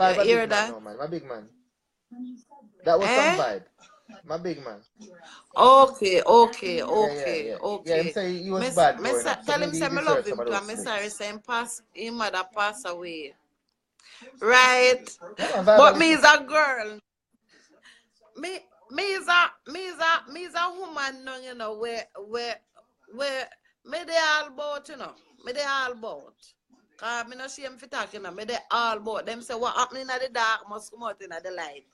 You a hear big man that? now, man. My big man. That was some Eh? Vibe. My big man. Okay. Yeah, him say he was Miss, bad miss, growing up, so tell him maybe he say me love deserves some him of too. those And me sorry slicks. say him mother pass away. Right? Yeah, man, Vibe But a me big is a girl. Me is a woman no, where me they all about, Me they all about. Cause me no shame for talking, Me they all about. Them say what happening in the dark must come out in the light.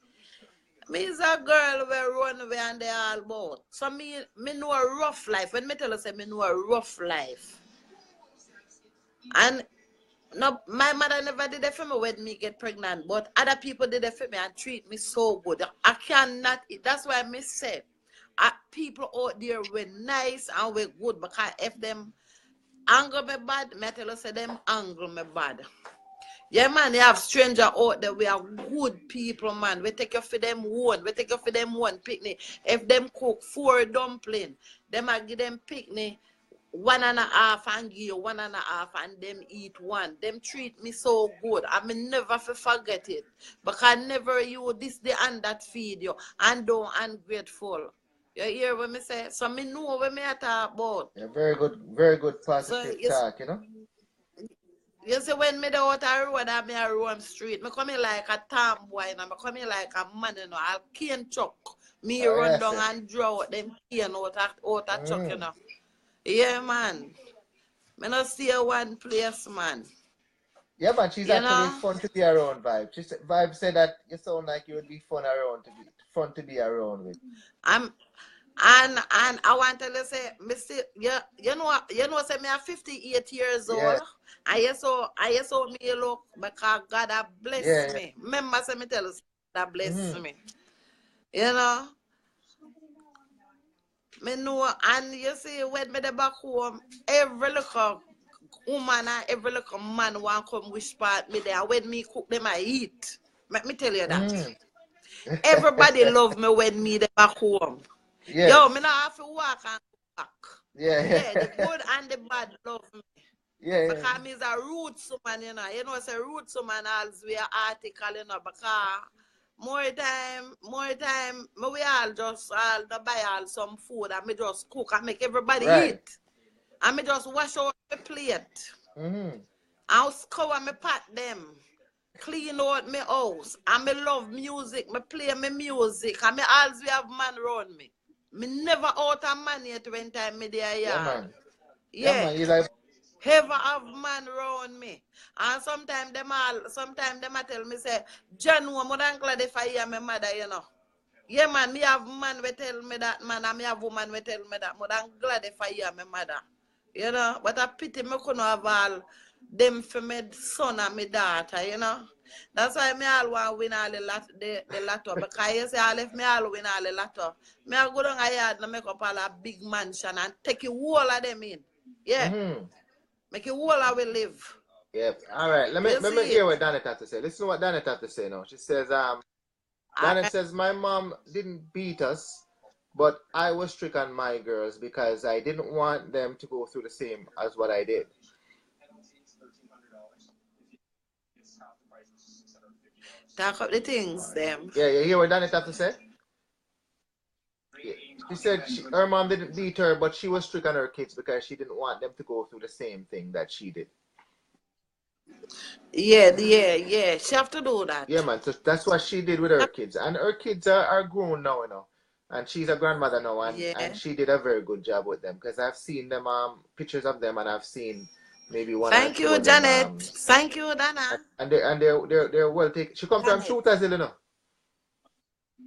Me is a girl where run away and they all about. So me know a rough life. When me tell you say me know a rough life. And no, my mother never did that for me when me get pregnant, but other people did that for me and treat me so good. I cannot. That's why I say, people out there were nice and were good because if them anger me bad, me tell you say them anger me bad. Yeah, man, you have stranger out there. We are good people, man. We take you for them one. We take you for them one picnic. If them cook 4 dumpling, them I give them picnic 1.5 and give you 1.5 and them eat one. Them treat me so good. I mean never forget it. Because never you this the and that feed you and don't ungrateful. You hear what me say? So me know what me talk about. Yeah, very good positive talk, you know. You see, when me the out a road and me a roam street, me come in like a tomboy and me come in like a man, you know. I'll cane truck. Me run down and draw out them cane out a truck, you know. Yeah, man. Me not stay one place, man. Yeah, man, she's actually fun to be around, Vibe. Vibe said that you sound like you would be fun to be around with. And I want to say, Mr. You know, say me are 58 years old. I saw me look because God has blessed me. Remember, say me tell you, that blessed me. You know, me know, and you see when me the back home, every little woman and every little man want come wish part me there. When me cook them, I eat. Let me tell you that. Everybody love me when me the back home. Yes. Yo, me not have to walk and back. Yeah, the good and the bad love me. Yeah. Because me is a roots woman, you know. You know, it's a roots woman always we are article, you know, because more time, me we all just all the buy all some food and me just cook and make everybody eat. And me just wash out the plate. I'll scour me pot them. Clean out my house. And me love music. Me play my music. And me always have man around me. Me never out of man yet when time me there. Yeah, man. Yeah. Man. You like... Ever have man around me. And sometimes them a tell me say, John, I'm glad if I hear my mother, you know. Yeah, man, me have man will tell me that, man, and me have woman will tell me that. I'm glad if I hear my mother. You know, but I pity me couldn't have all them for my son and my daughter, you know. That's why me all want win all the lotto. Because you say all if me all win all the lotto, me I go down a yard and make up all a big mansion and take a whole of them in. Yeah. Make a whole of we live. Yep. All right. Let me hear what Danet have to say. Listen to what Danet have to say now. She says, Danet says, my mom didn't beat us, but I was strict on my girls because I didn't want them to go through the same as what I did. Talk up the things, them. Yeah, you hear what Danet have to say? Yeah. She said her mom didn't beat her, but she was strict on her kids because she didn't want them to go through the same thing that she did. Yeah. She have to do that. Yeah, man. So that's what she did with her kids. And her kids are grown now, you know. And she's a grandmother now, and she did a very good job with them because I've seen them pictures of them, and I've seen maybe one. Thank you, Janet. Thank you, Dana. And they're well taken. She come from Shooters Hill, you know.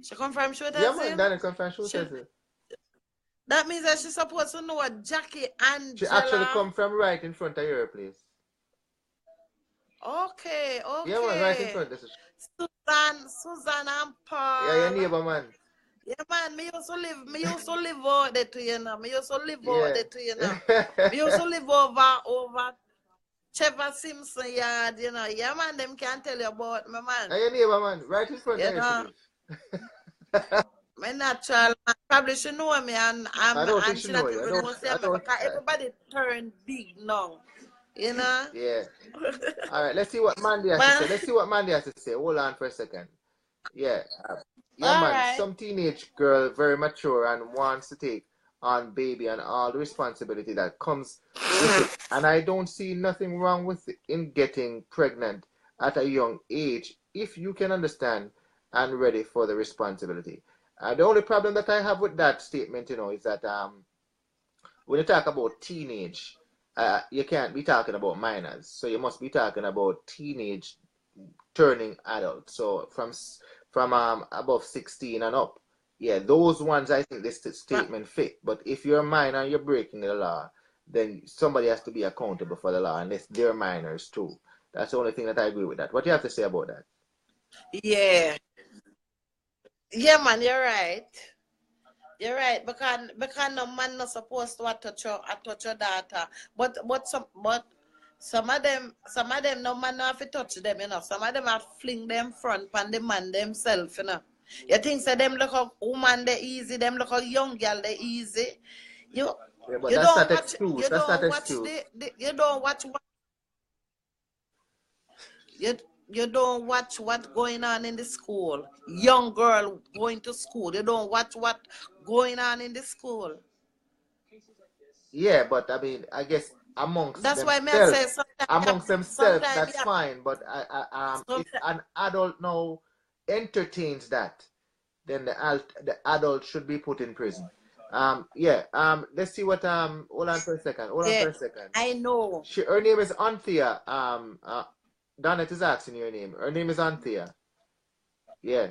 She come from Shooters Hill? Yeah, man. Dana come from Shooters Hill. That means that she's supposed to know what Jackie and She actually come from right in front of your place. Okay. Yeah, man, right in front. Susan and Paul. Yeah, your neighbor, man. Yeah, man, me used to live over there to you know. Me used to live over over Trevor Simpson yard, you know. Yeah, man, them can't tell you about my man. Yeah, your neighbor, man, right in front of you. My natural man probably should know me and I don't think she know you. Because everybody turned big now. You know? Yeah. All right, let's see what Mandy has to say. Hold on for a second. Yeah. Man. Right. Some teenage girl, very mature and wants to take on baby and all the responsibility that comes with it. And I don't see nothing wrong with it in getting pregnant at a young age if you can understand and ready for the responsibility. The only problem that I have with that statement, you know, is that when you talk about teenage, you can't be talking about minors. So you must be talking about teenage turning adult. So from above 16 and up. Yeah, those ones I think this statement fit. But if you're a minor and you're breaking the law, then somebody has to be accountable for the law, unless they're minors too. That's the only thing that I agree with that. What do you have to say about that? Yeah. Yeah, man, you're right. You're right, because no man not supposed to touch your daughter. But some of them no man not have to touch them, you know. Some of them have fling them front on the man themselves, you know. You think say them look a woman they easy, them look a young girl they easy. You Yeah, but You that's don't not watch. excuse. You That's not don't watch excuse. you don't watch. You you don't watch what's going on in the school. Young girl going to school. You don't watch what going on in the school. Yeah, but I mean, I guess amongst That's why me I say amongst themselves, sometimes that's fine. But if an adult now entertains that, then the adult should be put in prison. Yeah. Let's see what. Hold on for a second. Hold on yeah, for a second. I know. Her name is Anthea. Donnet is asking your name. Her name is Anthea. Yeah.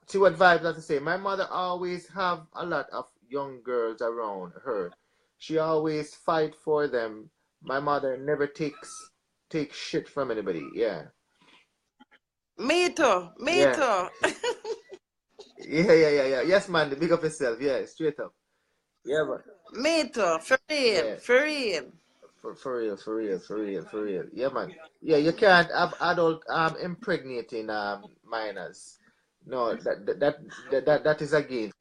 See what Vibes has to say. My mother always have a lot of young girls around her. She always fight for them. My mother never take shit from anybody. Yeah. Me too. Me Yeah. too. Yeah. Yes, man. Big up yourself. Yeah. Straight up. Yeah, but Me too. For real. yeah. For real. For real. Yeah, man. Yeah, you can't have adult impregnating minors. No, that is against.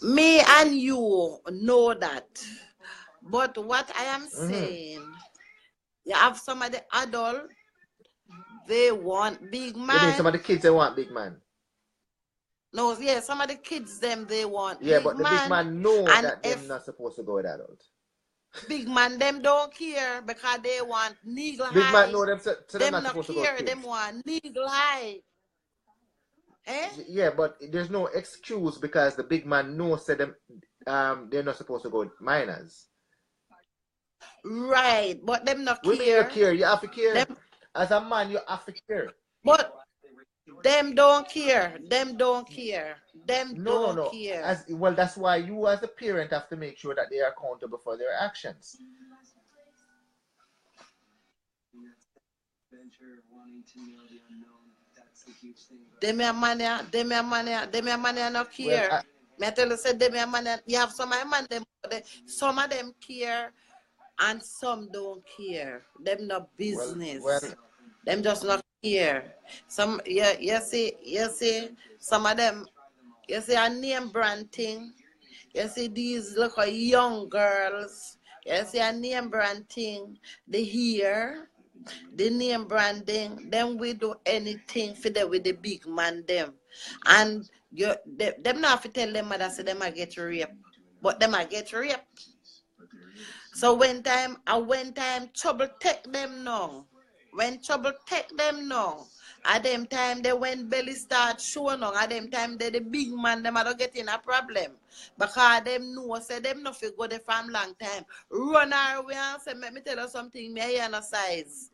Me and you know that. But what I am Mm-hmm. saying, you have some of the adult, they want big You mean some of man. the kids they want big man? No, yeah, some of the kids them they want Yeah, big but the big man. man know And that them if not supposed to go with adult. big man them don't care because they want legal Big man high. know them so them Them not not supposed to go with care, them kids. want legal high. Eh? Yeah, but there's no excuse because the big man knows that them they're not supposed to go with minors. Right. But them not Women you care. care, you have to care. Them As a man, you have to care. but them don't care. Them don't care. Them don't No. care. As well, that's why you as a parent have to make sure that they are accountable for their actions. Them your money, them your money no Well, care. Me tell you say them your money. You have some of man them. Some of them care, and some don't care. Them no well, business. Them just not care. Some you see some of them. You see a name brand thing. You see these look young girls. You see a name brand thing. The hair, the name branding. Then we do anything for them with the big man them. And them not have to tell them mother say them a get raped. But them a get raped. So when time trouble take them now. When trouble take them now. At them time they when belly start showing on, at them time they the big man them are not getting a problem. Because them know say them not fi go there from long time. Run away and say, let me tell you something, me here no size.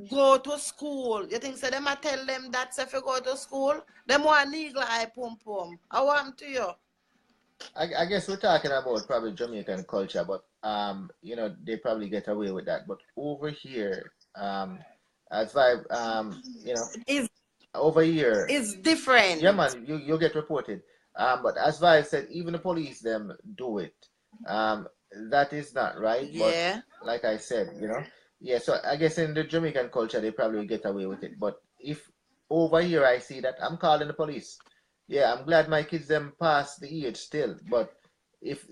Go to school. You think say them a tell them that say if you go to school? Them want legal eye pum pum. I want to you. I guess we're talking about probably Jamaican culture, but they probably get away with that. But over here, as Vibe, It's over here, different. yeah, man, you get reported. But as Vibe said, even the police them do it. That is not right. But Yeah. like I said, yeah. So I guess in the Jamaican culture, they probably get away with it. But if over here I see that, I'm calling the police. Yeah, I'm glad my kids them past the age still, but if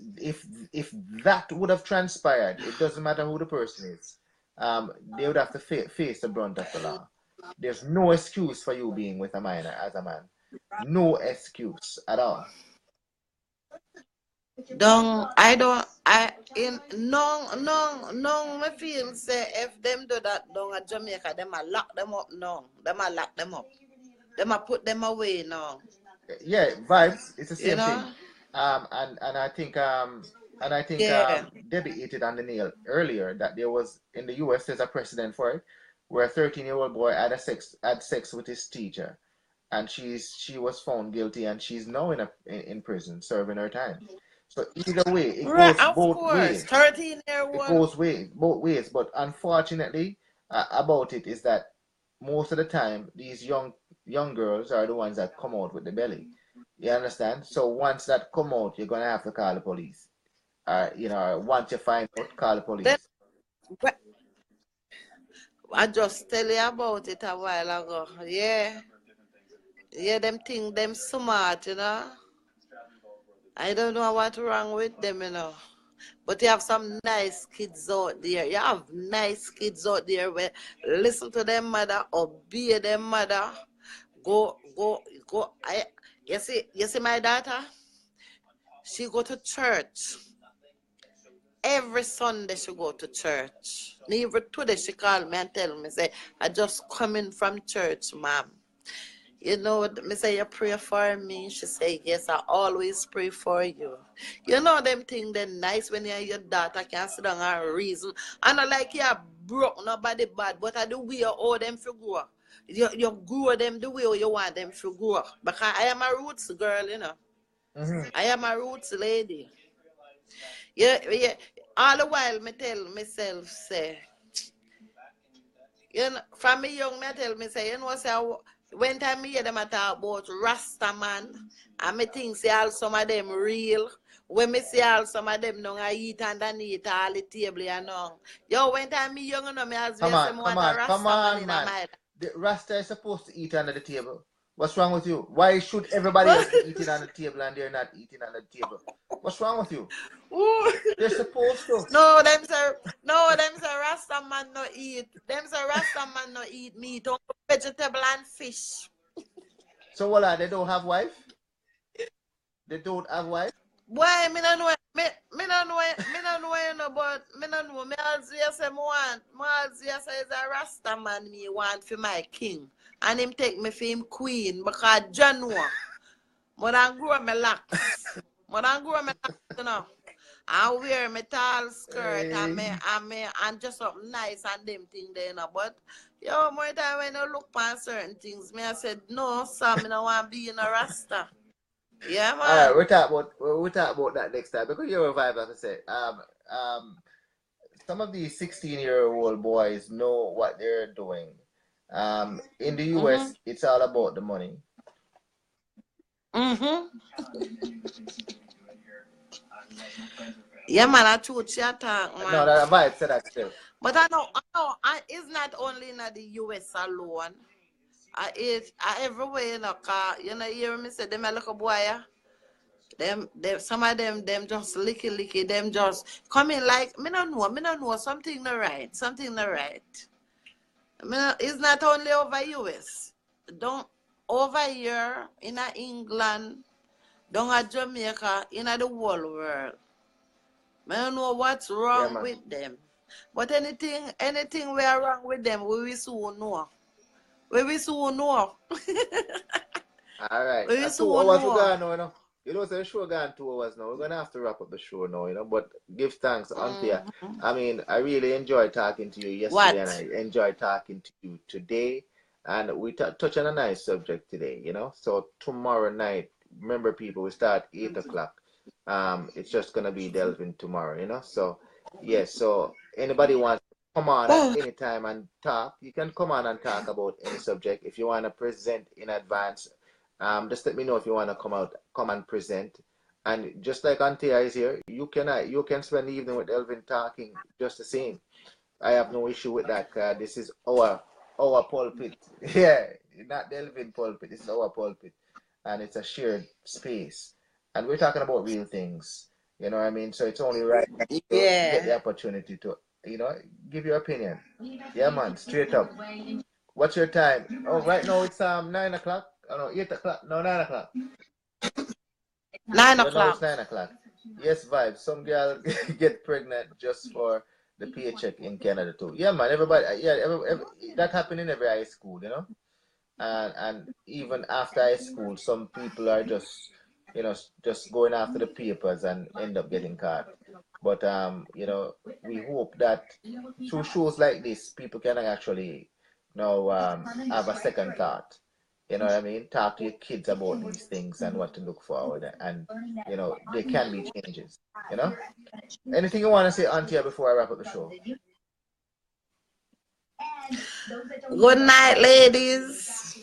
that would have transpired, it doesn't matter who the person is. They would have to face the brunt of the law. There's no excuse for you being with a minor as a man. No excuse at all. No, me feel say if them do that down at Jamaica, them a lock them up now. Them a lock them up. Them a put them away now. Yeah, Vibes, it's the You same thing. know? And I think Yeah. Debbie hit it on the nail earlier that there was in the US there's a precedent for it where a 13-year-old boy had sex with his teacher, and she was found guilty, and she's now in prison serving her time. So either way, it Right, goes of both course. ways. 13-year It old. goes both ways. But unfortunately, about it is that most of the time these young girls are the ones that come out with the belly. You understand? So once that come out, you're gonna have to call the police. Once you find out, call the Then police. I just tell you about it a while ago. Yeah. Yeah, them think them smart, you know. I don't know what's wrong with them, you know. But you have some nice kids out there. You have nice kids out there where listen to their mother, obey their mother. Go. You see my daughter? She go to church. Every Sunday she go to church. And even today she call me and tell me, say, I just coming from church, ma'am. You know, me say you pray for me. She say, yes, I always pray for you. You know them things then nice when you and your daughter can sit down and reason. I not like you broke nobody bad, but I do way all them for grow. You grow them the way you want them to grow. Because I am a roots girl, you know. I am a roots lady. Yeah. All the while me tell myself, say, you know, from me young, me tell me, say, you know, say, when time me hear them talk about Rasta man, and me think say all some of them real. When me see all some of them don't eat underneath all the table, you know. Yo, when time me young, you know, me as well say, Come on, in man. my The Rasta is supposed to eat under the table. What's wrong with you? Why should everybody else be eating on the table and they're not eating on the table? What's wrong with you? They're supposed to. No, them say Rasta man no eat. Them say Rasta man no eat meat, only vegetable and fish. So what? They don't have wife? They don't have wife? Boy, me no know, me no know, you know, but me no know. Me always say is a Rasta man me want for my king, and him take me for him queen because John know. More than grow me locks, you know. I wear my tall skirt and just something nice and them thing there, you know. But yo, more time when I look on certain things, me I said no, Sam, I don't want to be in a Rasta. Yeah, man. All right, we'll talk about that next time because you're a vibe, like I said. Some of these 16-year-old boys know what they're doing. In the US, it's all about the money. Yeah, man, I told you talk, man. No, that vibe said that still. But I know, it's not only in the US alone. It's everywhere, you know, you know, hear me say, them a little boy, yeah? Them, some of them just licky, them just come in like, me don't know, something not right. I mean, it's not only over US. Don't, over here, in England, down at Jamaica, in the whole world. I don't know what's wrong with them. But anything we are wrong with them, we will soon know. All right. We will 2 soon hours we know. gone now, you know. You know, so the show gone 2 hours now. We're gonna have to wrap up the show now, you know. But give thanks, Anthea. I mean, I really enjoyed talking to you yesterday, and I enjoyed talking to you today. And we touch on a nice subject today, you know. So tomorrow night, remember, people, we start 8 o'clock. It's just gonna be Delvin tomorrow, you know. So yes, so anybody wants to come on at any time and talk, you can come on and talk about any subject. If you want to present in advance, just let me know if you want to come and present. And just like Anthea is here, you can spend the evening with Delvin talking just the same. I have no issue with that. This is our pulpit. Yeah, not Delvin pulpit. This is our pulpit, and it's a shared space. And we're talking about real things. You know what I mean? So it's only right that you get the opportunity to, you know, give your opinion. Yeah, man, straight up. What's your time? Oh, right now it's 9 o'clock. Oh no, 8 o'clock. No, 9 o'clock. 9 No, o'clock. it's 9 o'clock. Yes, vibes. Some girl get pregnant just for the paycheck in Canada too. Yeah, man. Everybody. Yeah, that happened in every high school, you know. And even after high school, some people are just, you know, just going after the papers and end up getting caught. But you know, we hope that through shows like this, people can actually, you know, have a second thought. You know what I mean? Talk to your kids about these things and what to look forward, and you know, there can be changes. You know, anything you want to say, Antia, before I wrap up the show? Good night, ladies.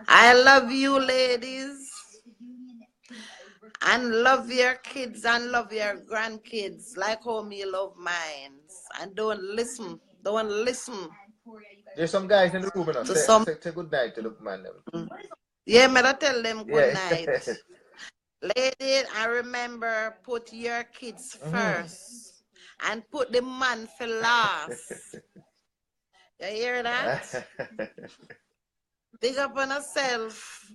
I love you, ladies. And love your kids and love your grandkids like how me love mine. And don't listen. There's some guys in the room, you know. Say good night to the man. Yeah, me tell them good night. Lady, I remember put your kids first and put the man for last. You hear that? Big up on yourself.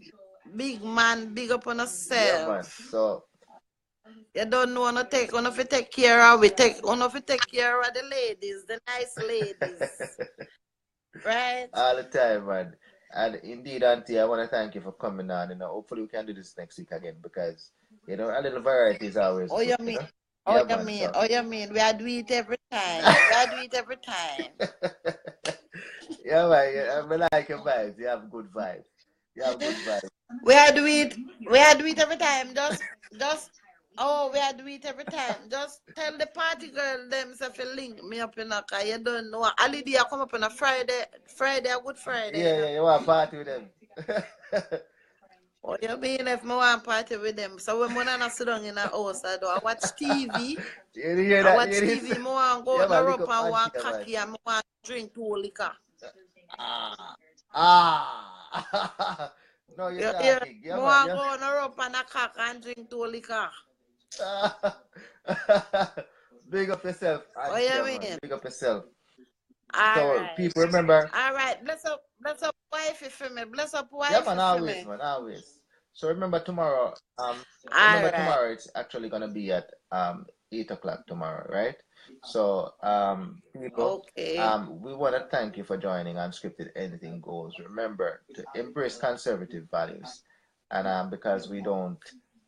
Big man, big up on yourself. Yeah, man. So you don't know no take on if you take care of we take on if you take care of the ladies, the nice ladies. Right? all the time, man. And indeed, Auntie, I want to thank you for coming on. Hopefully we can do this next week again because a little variety is always Oh, good. you mean? Oh, Yeah, you man, mean? so. Oh, you mean? We are do it every time. We are do it every time. Yeah, man. Yeah, I like your vibes. You have good vibes. You have good vibes. We are do it. We are do it every time. Just. Oh, we are do it every time. Just tell the party girl them if you link me up in a car. You don't know. Holiday I come up on a Friday. Friday, a Good Friday. Yeah, you want to party with them. Oh, you mean if I want to party with them? So when I sit down in a house, I watch TV. You hear that? I watch TV. I want to go to Europe and want cocky and I want to drink 2 liquor. No, you're talking. Yeah, I want to go to Europe and a cock and drink 2 liquor. Big up yourself. What you mean? Big up yourself. All so right. People remember. All right. Bless up wifey for me. Bless up wifey yeah, man, for always, me. man, always. So remember tomorrow. Tomorrow it's actually gonna be at 8 o'clock tomorrow, right? So people, okay. We want to thank you for joining Unscripted Anything Goes. Remember to embrace conservative values, and because we don't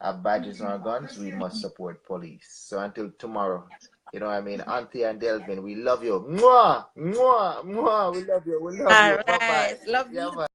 have badges on our guns, we must support police. So until tomorrow, you know what I mean? Auntie and Delvin, we love you. Mwah! Mwah! Mwah! We love you. We love you. All right. Bye-bye. Love yeah, you. man.